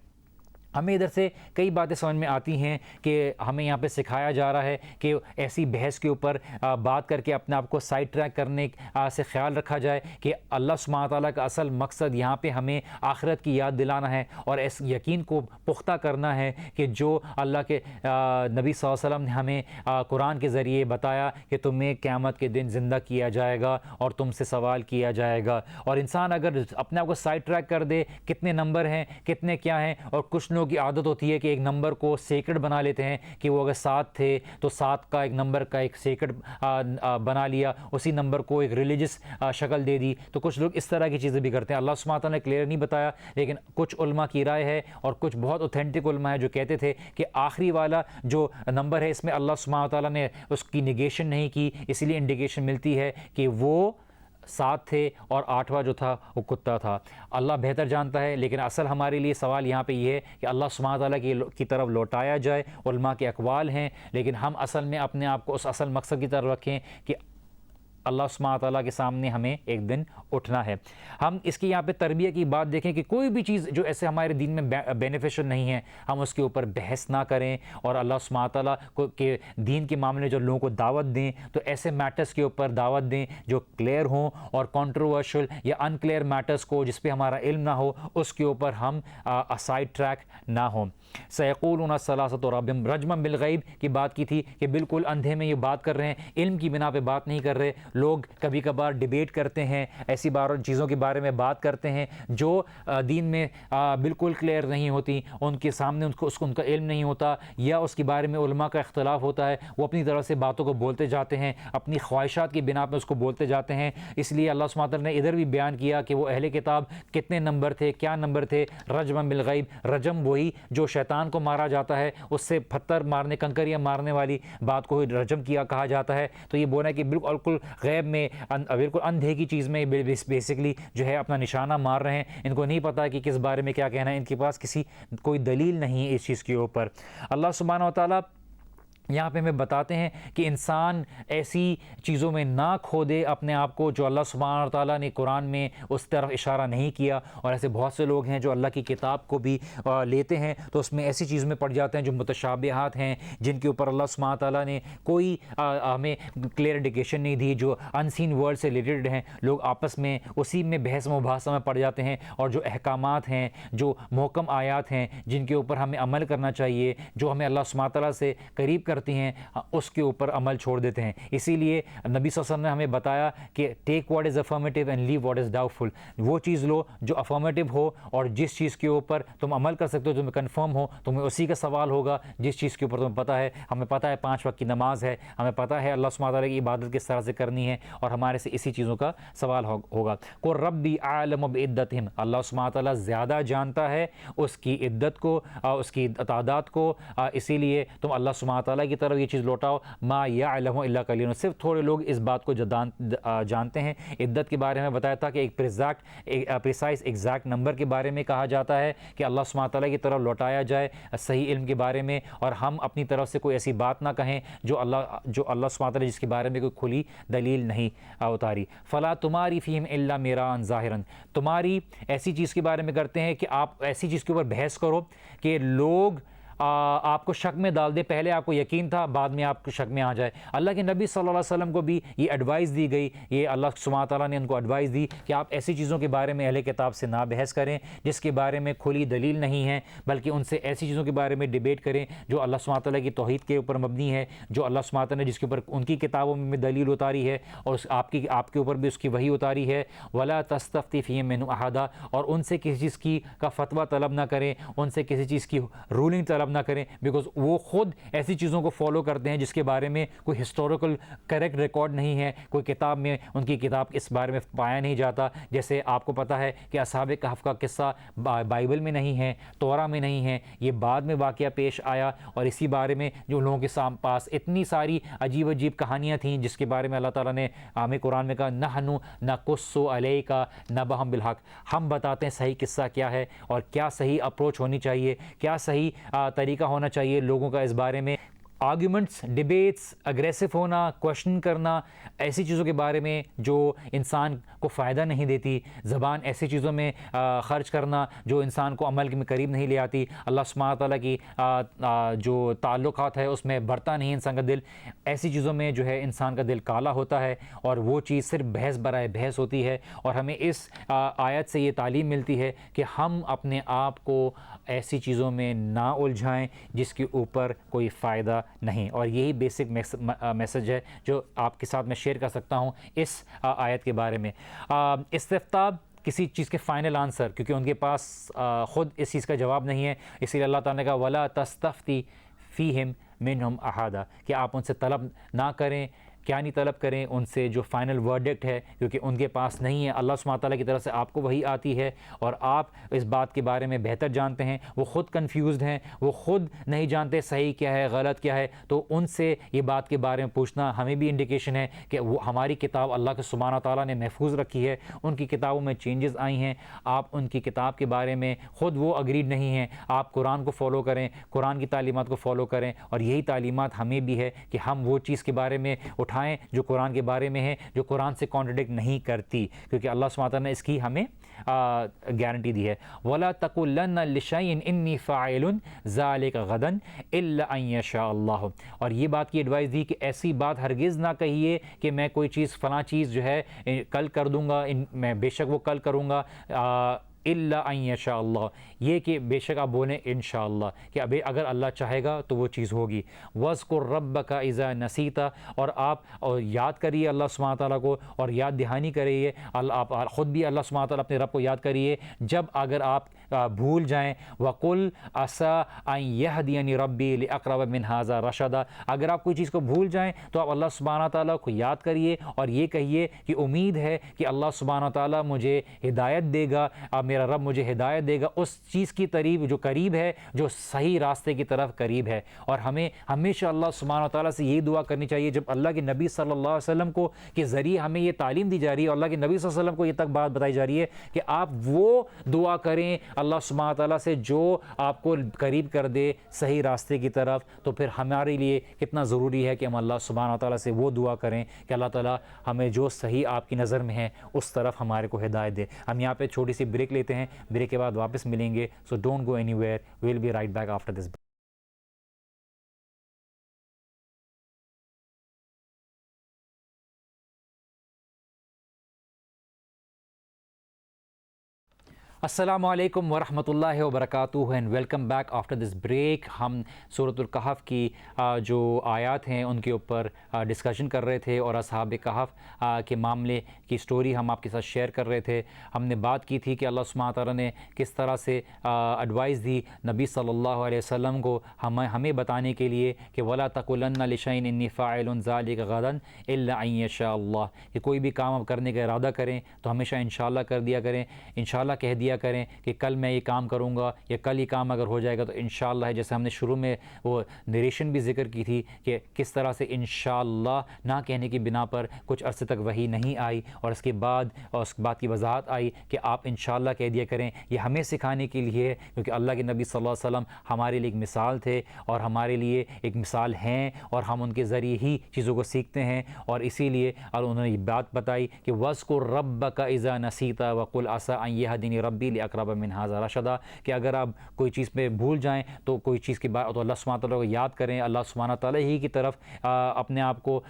ہمیں ادھر سے کئی باتیں سمجھ میں آتی ہیں کہ ہمیں یہاں پہ سکھایا جا رہا ہے کہ ایسی بحث کے اوپر بات کر کے اپنے آپ کو سائڈ ٹریک کرنے سے خیال رکھا جائے کہ اللہ سبحانہ تعالیٰ کا اصل مقصد یہاں پہ ہمیں آخرت کی یاد دلانا ہے، اور اس یقین کو پختہ کرنا ہے کہ جو اللہ کے نبی صلی اللہ علیہ وسلم نے ہمیں قرآن کے ذریعے بتایا کہ تمہیں قیامت کے دن زندہ کیا جائے گا اور تم سے سوال کیا جائے گا۔ اور انسان اگر اپنے آپ کو سائڈ ٹریک کر دے کتنے نمبر ہیں، کتنے کیا ہیں، اور کچھ لوگوں کی عادت ہوتی ہے کہ ایک نمبر کو سیکرڈ بنا لیتے ہیں کہ وہ اگر 7 تھے تو 7 کا ایک نمبر کا ایک سیکرڈ بنا لیا، اسی نمبر کو ایک ریلیجس شکل دے دی۔ تو کچھ لوگ اس طرح کی چیزیں بھی کرتے ہیں۔ اللہ سبحانہ تعالیٰ نے کلیئر نہیں بتایا، لیکن کچھ علماء کی رائے ہے اور کچھ بہت اوتھینٹک علماء ہیں جو کہتے تھے کہ آخری والا جو نمبر ہے اس میں اللہ سبحانہ تعالیٰ نے اس کی نیگیشن نہیں کی، اسی لیے انڈیکیشن ملتی ہے کہ وہ 7 تھے اور 8واں جو تھا وہ کتا تھا۔ اللہ بہتر جانتا ہے، لیکن اصل ہمارے لیے سوال یہاں پہ یہ ہے کہ اللہ سبحانہ تعالیٰ کی طرف لوٹایا جائے۔ علماء کے اقوال ہیں، لیکن ہم اصل میں اپنے آپ کو اس اصل مقصد کی طرف رکھیں کہ اللہ سبحانہ تعالیٰ کے سامنے ہمیں ایک دن اٹھنا ہے۔ ہم اس کی یہاں پہ تربیت کی بات دیکھیں کہ کوئی بھی چیز جو ایسے ہمارے دین میں بینیفیشل نہیں ہے ہم اس کے اوپر بحث نہ کریں، اور اللہ سبحانہ تعالیٰ کے دین کے معاملے میں جو لوگوں کو دعوت دیں تو ایسے میٹرز کے اوپر دعوت دیں جو کلیئر ہوں، اور کنٹروورشل یا ان کلیئر میٹرز کو جس پہ ہمارا علم نہ ہو اس کے اوپر ہم سائڈ ٹریک نہ ہوں۔ سیقولون ثلاثۃ ربہم رجما بالغیب کی بات کی تھی کہ بالکل اندھے میں یہ بات کر رہے ہیں، علم کی بنا پہ بات نہیں کر رہے۔ لوگ کبھی کبھار ڈیبیٹ کرتے ہیں، ایسی چیزوں کے بارے میں بات کرتے ہیں جو دین میں بالکل کلیئر نہیں ہوتی، ان کے سامنے ان کا علم نہیں ہوتا، یا اس کے بارے میں علماء کا اختلاف ہوتا ہے، وہ اپنی طرف سے باتوں کو بولتے جاتے ہیں، اپنی خواہشات کی بنا پہ اس کو بولتے جاتے ہیں۔ اس لیے اللہ سبحانہ تعالیٰ نے ادھر بھی بیان کیا کہ وہ اہل کتاب کتنے نمبر تھے، کیا نمبر تھے، رجما بالغیب، رجم وہی جو شیطان کو مارا جاتا ہے، اس سے پتھر مارنے، کنکریاں مارنے والی بات کو رجم کیا کہا جاتا ہے۔ تو یہ بولا کہ بالکل غیب میں بالکل اندھے کی چیز میں بیسکلی جو ہے اپنا نشانہ مار رہے ہیں، ان کو نہیں پتہ کہ کس بارے میں کیا کہنا ہے، ان کے پاس کوئی دلیل نہیں ہے اس چیز کے اوپر۔ اللہ سبحانہ و تعالیٰ یہاں پہ ہمیں بتاتے ہیں کہ انسان ایسی چیزوں میں نہ کھو دے اپنے آپ کو جو اللہ سبحانہ تعالیٰ نے قرآن میں اس طرف اشارہ نہیں کیا، اور ایسے بہت سے لوگ ہیں جو اللہ کی کتاب کو بھی لیتے ہیں تو اس میں ایسی چیزوں میں پڑ جاتے ہیں جو متشابہات ہیں، جن کے اوپر اللہ سبحانہ تعالیٰ نے کوئی ہمیں کلیئر انڈیکیشن نہیں دی، جو ان سین ورلڈ سے ریلیٹڈ ہیں۔ لوگ آپس میں اسی میں بحث مباحثہ میں پڑ جاتے ہیں، اور جو احکامات ہیں، جو محکم آیات ہیں جن کے اوپر ہمیں عمل کرنا چاہیے، جو ہمیں اللہ سبحانہ تعالیٰ سے قریب کرتی ہیں، اس کے اوپر عمل چھوڑ دیتے ہیں۔ اسی لیے نبی صلی اللہ علیہ وسلم نے ہمیں بتایا کہ take what is affirmative and leave what is doubtful, وہ چیز لو جو افرمیٹیو ہو، اور جس چیز کے اوپر تم عمل کر سکتے ہو، تمہیں کنفرم ہو، تمہیں اسی کا سوال ہوگا جس چیز کے اوپر تمہیں پتہ ہے۔ ہمیں پتہ ہے 5 وقت کی نماز ہے، ہمیں پتہ ہے اللہ سبحانہ تعالیٰ کی عبادت کس طرح سے کرنی ہے، اور ہمارے سے اسی چیزوں کا سوال ہوگا۔ کو ربی اعلم بعدتہم، اللہ سبحانہ تعالیٰ زیادہ جانتا ہے اس کی عدت کو، اس کی تعداد کو، اسی لیے تم اللہ سبحانہ تعالیٰ کی طرف یہ چیز لوٹاؤ۔ ما یعلم الا قلیل، صرف تھوڑے لوگ اس بات کو جانتے ہیں۔ عدت کے بارے میں بتایا تھا کہ ایک پریسائز ایگزیکٹ نمبر کے بارے میں کہا جاتا ہے کہ اللہ سبحانہ تعالیٰ کی طرف لوٹایا جائے صحیح علم کے بارے میں، اور ہم اپنی طرف سے کوئی ایسی بات نہ کہیں جو اللہ سبحانہ تعالیٰ جس کے بارے میں کوئی کھلی دلیل نہیں اتاری۔ فلا تماری فیہم الا میراً ظاہراً، تمہاری ایسی چیز کے بارے میں کرتے ہیں کہ آپ ایسی چیز کے اوپر بحث کرو کہ لوگ آپ کو شک میں ڈال دے، پہلے آپ کو یقین تھا بعد میں آپ کو شک میں آ جائے۔ اللہ کے نبی صلی اللہ علیہ وسلم کو بھی یہ ایڈوائز دی گئی، یہ اللہ سبحانہ تعالیٰ نے ان کو ایڈوائز دی کہ آپ ایسی چیزوں کے بارے میں اہل کتاب سے نہ بحث کریں جس کے بارے میں کھلی دلیل نہیں ہے، بلکہ ان سے ایسی چیزوں کے بارے میں ڈیبیٹ کریں جو اللہ سبحانہ تعالیٰ کی توحید کے اوپر مبنی ہے، جو اللہ سبحانہ تعالیٰ نے جس کے اوپر ان کی کتابوں میں دلیل اتاری ہے، اور آپ کے اوپر بھی اس کی وحی اتاری ہے۔ ولا تستفتی فیہم منہم احدا، اور ان سے کسی چیز کی کا فتویٰ طلب نہ کریں، ان سے کسی چیز کی رولنگ طلب نہ کریں، بیکاز وہ خود ایسی چیزوں کو فالو کرتے ہیں جس کے بارے میں کوئی ہسٹوریکل کریکٹ ریکارڈ نہیں ہے، کوئی کتاب میں ان کی کتاب اس بارے میں پایا نہیں جاتا۔ جیسے آپ کو پتہ ہے کہ اصحاب کہف کا قصہ بائبل میں نہیں ہے، تورا میں نہیں ہے، یہ بعد میں واقعہ پیش آیا، اور اسی بارے میں جو لوگوں کے پاس اتنی ساری عجیب عجیب کہانیاں تھیں جس کے بارے میں اللہ تعالیٰ نے ہمیں قرآن میں کہا نحن نقص علیک نبأہم بالحق، ہم بتاتے ہیں صحیح قصہ کیا ہے اور کیا صحیح اپروچ ہونی چاہیے، کیا صحیح طریقہ ہونا چاہیے لوگوں کا اس بارے میں۔ آرگیومنٹس، ڈیبیٹس، اگریسو ہونا، کوشچن کرنا، ایسی چیزوں کے بارے میں جو انسان کو فائدہ نہیں دیتی، زبان ایسی چیزوں میں خرچ کرنا جو انسان کو عمل میں قریب نہیں لے آتی، اللہ سبحانہ تعالیٰ کی جو تعلقات ہے اس میں بڑھتا نہیں انسان کا دل، ایسی چیزوں میں جو ہے انسان کا دل کالا ہوتا ہے، اور وہ چیز صرف بحث برائے بحث ہوتی ہے۔ اور ہمیں اس آیت سے یہ تعلیم ملتی ہے کہ ہم اپنے آپ کو ایسی چیزوں میں نہ الجھائیں جس کے اوپر کوئی فائدہ نہیں، اور یہی بیسک میسج ہے جو آپ کے ساتھ میں شیئر کر سکتا ہوں اس آیت کے بارے میں۔ استفتاء کسی چیز کے فائنل آنسر، کیونکہ ان کے پاس خود اس چیز کا جواب نہیں ہے، اسی لیے اللہ تعالیٰ نے کہا ولا تستفتی فیہم منہم احدا، کہ آپ ان سے طلب نہ کریں۔ کیا نہیں طلب کریں؟ ان سے جو فائنل ورڈکٹ ہے، کیونکہ ان کے پاس نہیں ہے۔ اللہ سبحانہ تعالیٰ کی طرف سے آپ کو وحی آتی ہے، اور آپ اس بات کے بارے میں بہتر جانتے ہیں، وہ خود کنفیوزڈ ہیں، وہ خود نہیں جانتے صحیح کیا ہے غلط کیا ہے، تو ان سے یہ بات کے بارے میں پوچھنا ہمیں بھی انڈیکیشن ہے کہ وہ ہماری کتاب اللہ کے سبحانہ تعالیٰ نے محفوظ رکھی ہے، ان کی کتابوں میں چینجز آئی ہیں، آپ ان کی کتاب کے بارے میں خود وہ اگریڈ نہیں ہیں، آپ قرآن کو فالو کریں، قرآن کی تعلیمات کو فالو کریں، اور یہی تعلیمات ہمیں بھی ہے کہ ہم وہ چیز کے بارے میں اٹھائیں جو قرآن کے بارے میں ہے، جو قرآن سے کانٹرڈکٹ نہیں کرتی، کیونکہ اللہ سبحانہ تعالیٰ نے اس کی ہمیں گارنٹی دی ہے۔ وَلَا تَقُلَّنَّ لِشَيْءٍ إِنِّي فَاعِلٌ ذَلِكَ غَدًا إِلَّا أَن يَشَاءَ اللَّهُ، اور یہ بات کی ایڈوائز دی کہ ایسی بات ہرگز نہ کہیے کہ میں کوئی چیز فلاں چیز جو ہے کل کر دوں گا، میں بے شک وہ کل کروں گا، الا ان یشاء اللہ، یہ کہ بے شک آپ بولیں انشاءاللہ کہ ابھی اگر اللہ چاہے گا تو وہ چیز ہوگی۔ وَاذْكُرْ رَبَّكَ إِذَا نَسِيتَ، اور آپ یاد کریے اللہ سبحانہ تعالیٰ کو اور یاد دہانی کریے، آپ خود بھی اللہ سبحانہ تعالیٰ اپنے رب کو یاد کریے جب اگر آپ بھول جائیں۔ وَقُلْ عَسَىٰ أَن يَهْدِيَنِ رَبِّي لِأَقْرَبَ مِنْ هَٰذَا رَشَدًا، اگر آپ کوئی چیز کو بھول جائیں تو آپ اللہ سبحانہ تعالیٰ کو یاد کریے اور یہ کہیے کہ امید ہے کہ اللہ سبحانہ تعالیٰ مجھے ہدایت دے گا، میرا میرا رب مجھے ہدایت دے گا اس چیز کی جو قریب ہے، جو صحیح راستے کی طرف قریب ہے۔ اور ہمیں ہمیشہ اللہ سبحانہ و تعالیٰ سے یہ دعا کرنی چاہیے، جب اللہ کے نبی صلی اللہ علیہ وسلم کو کے ذریعے ہمیں یہ تعلیم دی جا رہی ہے، اور اللہ کے نبی صلی اللہ علیہ وسلم کو یہ تک بات بتائی جا رہی ہے کہ آپ وہ دعا کریں اللہ سبحانہ و تعالیٰ سے جو آپ کو قریب کر دے صحیح راستے کی طرف، تو پھر ہمارے لیے کتنا ضروری ہے کہ ہم اللہ سبحانہ و تعالیٰ سے وہ دعا کریں کہ اللہ تعالیٰ ہمیں جو صحیح آپ کی نظر میں ہے اس طرف ہمارے کو ہدایت دے۔ ہم یہاں پہ چھوٹی سی بریک لیتے ہیں، بریک کے بعد واپس ملیں گے، so don't go anywhere, we will be right back after this. السلام علیکم ورحمۃ اللہ وبرکاتہ and welcome back after this break. ہم سورۃ الکہف کی جو آیات ہیں ان کے اوپر ڈسکشن کر رہے تھے، اور اصحاب کہف کے معاملے کی سٹوری ہم آپ کے ساتھ شیئر کر رہے تھے۔ ہم نے بات کی تھی کہ اللہ سبحانہ تعالیٰ نے کس طرح سے ایڈوائز دی نبی صلی اللہ علیہ وسلم کو ہمیں بتانے کے لیے کہ وَلَا تَقُولَنَّ لِشَيْءٍ إِنِّي فَاعِلٌ ذَلِكَ غَدًا إِلَّا أَن يَشَاءَ اللَّهُ، کہ کوئی بھی کام آپ کرنے کا ارادہ کریں تو ہمیشہ انشاءاللہ کر دیا کریں، انشاءاللہ کہہ دیا کریں کہ کل میں یہ کام کروں گا، یا کل یہ کام اگر ہو جائے گا تو انشاءاللہ ہے۔ جیسے ہم نے شروع میں وہ نریشن بھی ذکر کی تھی کہ کس طرح سے انشاءاللہ نہ کہنے کی بنا پر کچھ عرصے تک وحی نہیں آئی، اور اس کے بعد اس بات کی وضاحت آئی کہ آپ انشاءاللہ کہہ دیا کریں۔ یہ ہمیں سکھانے کے لیے ہے، کیونکہ اللہ کے نبی صلی اللہ علیہ وسلم ہمارے لیے ایک مثال تھے، اور ہمارے لیے ایک مثال ہیں، اور ہم ان کے ذریعے ہی چیزوں کو سیکھتے ہیں۔ اور اسی لیے اور انہوں نے یہ بات بتائی کہ وَاذْكُر رَبَّكَ إِذَا نَسِيتَ وَقُلْ عَسَىٰ أَن يَهْدِيَنِ رَبِّي لِأَقْرَبَ مِنْ هَٰذَا رَشَدًا، کہ اگر آپ کوئی چیز پہ بھول جائیں تو کوئی چیز کے بعد تو اللہ سبحانہ تعالیٰ کو یاد کریں، اللہ سبحانہ تعالیٰ ہی کی طرف اپنے آپ کو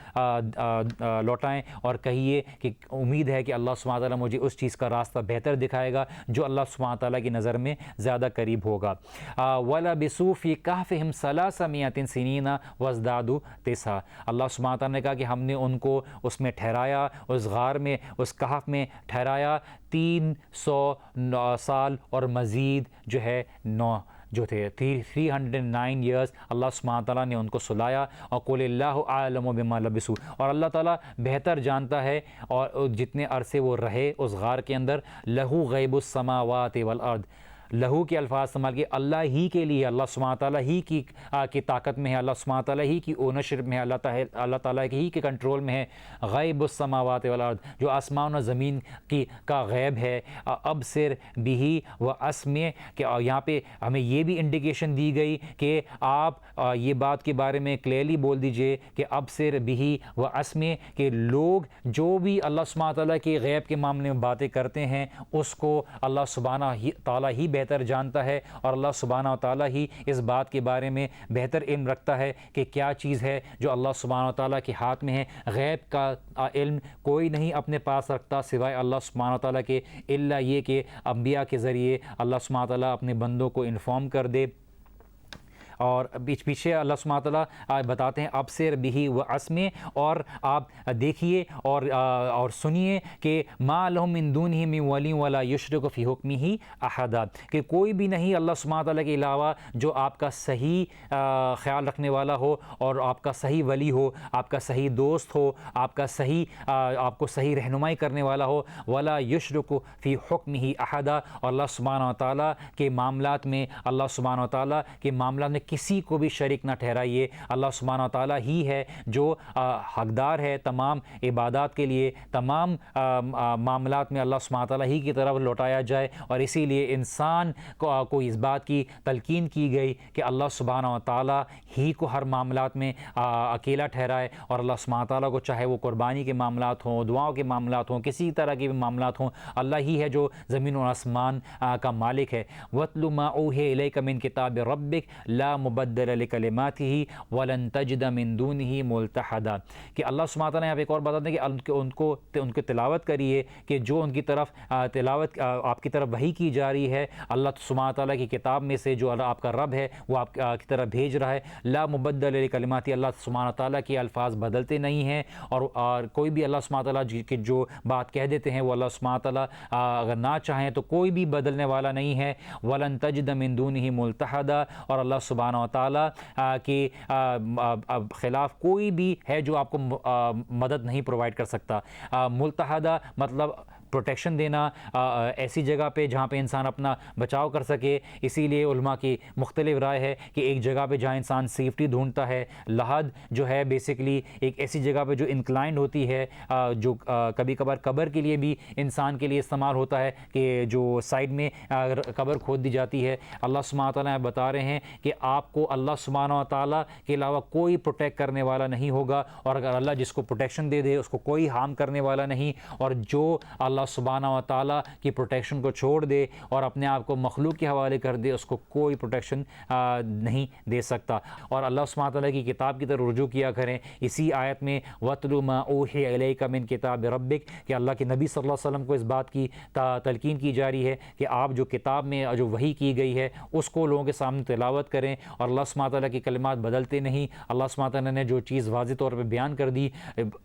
لوٹائیں، اور کہیے کہ امید ہے کہ اللہ سبحانہ تعالیٰ مجھے اس چیز کا راستہ بہتر دکھائے گا جو اللہ سبحانہ تعالیٰ کی نظر میں زیادہ قریب ہوگا۔ وَلَبِثُوا فِي كَهْفِهِمْ 300 سِنِينَ وَازْدَادُوا تِسْعًا، اللہ سبحانہ تعالیٰ نے کہا کہ ہم نے ان کو اس میں ٹھہرایا، اس غار میں، اس کہف میں ٹھہرایا 300 سال، اور مزید جو ہے 9 جو تھے 309 ایئرس اللہ سبحانہ تعالیٰ نے ان کو سلایا۔ اور قُلِ اللّٰهُ أَعْلَمُ بِمَا لَبِثُوا، اور اللہ تعالیٰ بہتر جانتا ہے اور جتنے عرصے وہ رہے اس غار کے اندر۔ لَهُ غَيْبُ السَّمَاوَاتِ وَالْأَرْضِ، لہو کے الفاظ استعمال کیے، اللہ ہی کے لیے، اللہ سبحانہ تعالیٰ ہی کی طاقت میں ہے، اللہ سبحانہ تعالیٰ ہی کی اونرشپ میں ہے، اللہ تعالیٰ ہی کے کنٹرول میں ہے۔ غیب السماوات والارض، جو آسمان و زمین کا غیب ہے۔ ابصر بہ و اسمع، کہ یہاں پہ ہمیں یہ بھی انڈیکیشن دی گئی کہ آپ یہ بات کے بارے میں کلیئرلی بول دیجئے کہ ابصر بہ و اسمع، کہ لوگ جو بھی اللہ سبحانہ تعالیٰ کے غیب کے معاملے میں باتیں کرتے ہیں اس کو اللہ سبحانہ تعالیٰ ہی بہتر جانتا ہے، اور اللہ سبحانہ تعالیٰ ہی اس بات کے بارے میں بہتر علم رکھتا ہے کہ کیا چیز ہے جو اللہ سبحانہ تعالیٰ کے ہاتھ میں ہے۔ غیب کا علم کوئی نہیں اپنے پاس رکھتا سوائے اللہ سبحانہ تعالیٰ کے، الا یہ کہ انبیاء کے ذریعے اللہ سبحانہ تعالیٰ اپنے بندوں کو انفارم کر دے۔ اور پیچھے اللہ سبحانہ تعالیٰ بتاتے ہیں ابصر بہ و اسمع، اور آپ دیکھیے اور سنیے کہ ما لہم من دونہ من ولی ولا یشرک فی حکمہ احدا، کہ کوئی بھی نہیں اللہ سبحانہ تعالیٰ کے علاوہ جو آپ کا صحیح خیال رکھنے والا ہو، اور آپ کا صحیح ولی ہو، آپ کا صحیح دوست ہو، آپ کو صحیح رہنمائی کرنے والا ہو۔ ولا یشرک فی حکمہ احدا، اور اللہ سبحانہ تعالیٰ کے معاملات میں، اللہ سبحانہ تعالیٰ کے معاملات میں کسی کو بھی شریک نہ ٹھہرائیے۔ اللہ سبحانہ تعالیٰ ہی ہے جو حقدار ہے تمام عبادات کے لیے، تمام معاملات میں اللہ سبحانہ تعالیٰ ہی کی طرف لوٹایا جائے، اور اسی لیے انسان کو اس بات کی تلقین کی گئی کہ اللہ سبحانہ تعالیٰ ہی کو ہر معاملات میں اکیلا ٹھہرائے، اور اللہ سبحانہ تعالیٰ کو چاہے وہ قربانی کے معاملات ہوں، دعاؤں کے معاملات ہوں، کسی طرح کے بھی معاملات ہوں، اللہ ہی ہے جو زمین و آسمان کا مالک ہے۔ وَاتْلُ مَا أُوحِيَ إِلَيْكَ مِن كِتَابِ رَبِّكَ لَا مُبَدِّلَ لِكَلِمَاتِهِ وَلَن تَجِدَ مِن دُونِهِ مُلْتَحَدًا، کہ اللہ سبحانہ تعالیٰ نے یہاں پہ ایک اور بتاتے ہیں کہ ان کو تلاوت کریے کہ جو ان کی طرف تلاوت آپ کی طرف وحی کی جا رہی ہے اللہ سبحانہ تعالیٰ کی کتاب میں سے، جو آپ کا رب ہے وہ آپ کی طرف بھیج رہا ہے۔ لا مبدل لکلماتی، اللہ سبحانہ تعالیٰ کے الفاظ بدلتے نہیں ہیں، اور کوئی بھی اللہ سبحانہ تعالیٰ کی جو بات کہہ دیتے ہیں وہ اللہ سبحانہ تعالیٰ اگر نہ چاہیں تو کوئی بھی بدلنے والا نہیں ہے۔ وَلَن تَجِدَ مِن دُونِهِ مُلْتَحَدًا، اور اللہ سبحانہ تعالیٰ کے خلاف کوئی بھی ہے جو آپ کو مدد نہیں پرووائڈ کر سکتا۔ ملتحدہ مطلب پروٹیکشن دینا ایسی جگہ پہ جہاں پہ انسان اپنا بچاؤ کر سکے. اسی لیے علماء کی مختلف رائے ہے کہ ایک جگہ پہ جہاں انسان سیفٹی ڈھونڈتا ہے, لحد جو ہے بیسکلی ایک ایسی جگہ پہ جو انکلائنڈ ہوتی ہے, جو کبھی کبھار قبر کے لیے بھی انسان کے لیے استعمال ہوتا ہے کہ جو سائڈ میں قبر کھود دی جاتی ہے. اللہ سبحانہ تعالیٰ بتا رہے ہیں کہ آپ کو اللہ سبحانہ تعالیٰ کے علاوہ کوئی پروٹیکٹ کرنے والا نہیں ہوگا, اور اگر اللہ جس کو پروٹیکشن دے دے اس کو کوئی ہارم کرنے والا نہیں, اور جو اللہ سبحانہ تعالیٰ کی پروٹیکشن کو چھوڑ دے اور اپنے آپ کو مخلوق کے حوالے کر دے اس کو کوئی پروٹیکشن نہیں دے سکتا. اور اللہ سبحانہ تعالیٰ کی کتاب کی طرف رجوع کیا کریں. اسی آیت میں وَاتْلُ مَا أُوحِيَ إِلَيْكَ مِنْ کتاب ربک, کہ اللہ کے نبی صلی اللہ علیہ وسلم کو اس بات کی تلقین کی جا رہی ہے کہ آپ جو کتاب میں جو وحی کی گئی ہے اس کو لوگوں کے سامنے تلاوت کریں. اور اللہ سبحانہ تعالیٰ کی کلمات بدلتے نہیں. اللہ سبحانہ تعالیٰ نے جو چیز واضح طور پہ بیان کر دی,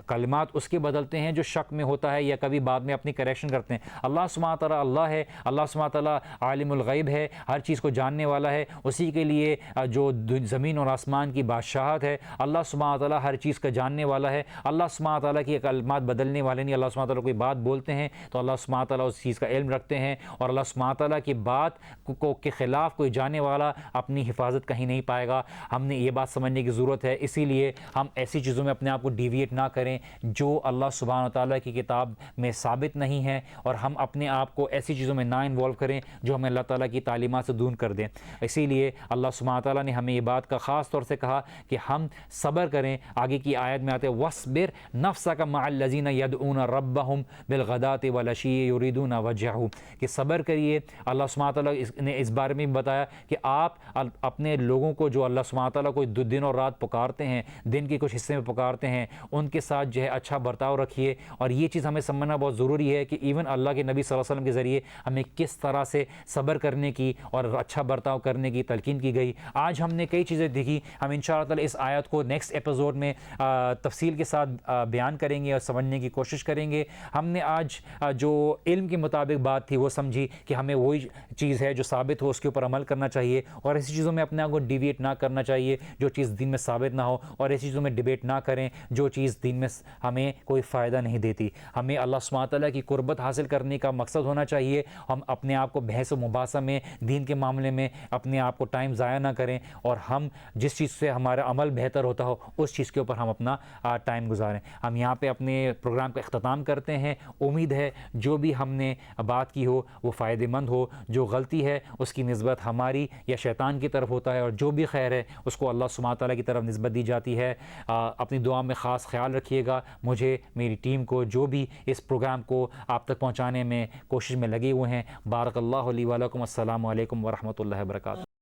کلمات اس کے بدلتے ہیں جو شک میں ہوتا ہے یا کبھی بعد میں اپنی کریکشن کرتے ہیں. اللہ سبحانہ تعالیٰ اللہ ہے, اللہ سبحانہ تعالیٰ عالم الغیب ہے, ہر چیز کو جاننے والا ہے, اسی کے لیے جو زمین اور آسمان کی بادشاہت ہے, اللہ سبحانہ تعالیٰ ہر چیز کا جاننے والا ہے. اللہ سبحانہ تعالیٰ کی کلمات بدلنے والے نہیں. اللہ سبحانہ تعالیٰ کوئی بات بولتے ہیں تو اللہ سبحانہ تعالیٰ اس چیز کا علم رکھتے ہیں, اور اللہ سبحانہ تعالیٰ کی بات کے خلاف کوئی جانے والا اپنی حفاظت کہیں نہیں پائے گا. ہم نے یہ بات سمجھنے کی ضرورت ہے. اسی لیے ہم ایسی چیزوں میں اپنے آپ کو ڈیویٹ نہ کریں جو اللہ سبحانہ تعالیٰ کی کتاب میں ثابت نہیں ہے, اور ہم اپنے آپ کو ایسی چیزوں میں نہ انوالو کریں جو ہمیں اللہ تعالیٰ کی تعلیمات سے دور کر دیں. اسی لیے اللہ سبحانہ تعالیٰ نے ہمیں یہ بات کا خاص طور سے کہا کہ ہم صبر کریں. آگے کی آیت میں آتے وَاصْبِرْ نَفْسَكَ مَعَ الَّذِينَ يَدْعُونَ رَبَّهُمْ بِالْغَدَاةِ وَالْعَشِيِّ يُرِيدُونَ وَجْهَهُ, کہ صبر کریے. اللہ سبحانہ تعالیٰ نے اس بارے میں بھی بتایا کہ آپ اپنے لوگوں کو جو اللہ سبحانہ تعالیٰ کو دن اور رات پکارتے ہیں, دن کے کچھ حصے میں پکارتے ہیں, ان کے ساتھ جو ہے اچھا برتاؤ رکھیے. اور یہ چیز ہمیں سمجھنا بہت ضروری ہے کہ ایون اللہ کے نبی صلی اللہ علیہ وسلم کے ذریعے ہمیں کس طرح سے صبر کرنے کی اور اچھا برتاؤ کرنے کی تلقین کی گئی. آج ہم نے کئی چیزیں دیکھی. ہم انشاءاللہ تعالیٰ اس آیت کو نیکسٹ ایپیسوڈ میں تفصیل کے ساتھ بیان کریں گے اور سمجھنے کی کوشش کریں گے. ہم نے آج جو علم کے مطابق بات تھی وہ سمجھی کہ ہمیں وہی چیز ہے جو ثابت ہو اس کے اوپر عمل کرنا چاہیے, اور ایسی چیزوں میں اپنے آپ کو ڈیویٹ نہ کرنا چاہیے جو چیز دین میں ثابت نہ ہو, اور ایسی چیزوں میں ڈیبیٹ نہ کریں جو چیز دین میں ہمیں کوئی فائدہ نہیں دیتی. ہمیں اللہ سبحانہ تعالیٰ کی قربت حاصل کرنے کا مقصد ہونا چاہیے. ہم اپنے آپ کو بحث و مباحثہ میں دین کے معاملے میں اپنے آپ کو ٹائم ضائع نہ کریں, اور ہم جس چیز سے ہمارا عمل بہتر ہوتا ہو اس چیز کے اوپر ہم اپنا ٹائم گزاریں. ہم یہاں پہ اپنے پروگرام کا اختتام کرتے ہیں. امید ہے جو بھی ہم نے بات کی ہو وہ فائدہ مند ہو. جو غلطی ہے اس کی نسبت ہماری یا شیطان کی طرف ہوتا ہے, اور جو بھی خیر ہے اس کو اللہ سبحانہ تعالیٰ کی طرف نسبت دی جاتی ہے. اپنی دعا میں خاص خیال رکھیے گا. مجھے, میری ٹیم کو, جو بھی اس پروگرام کو آپ تک پہنچانے میں کوشش میں لگے ہوئے ہیں, بارک اللہ لی و لکم. السلام علیکم ورحمۃ اللہ وبرکاتہ.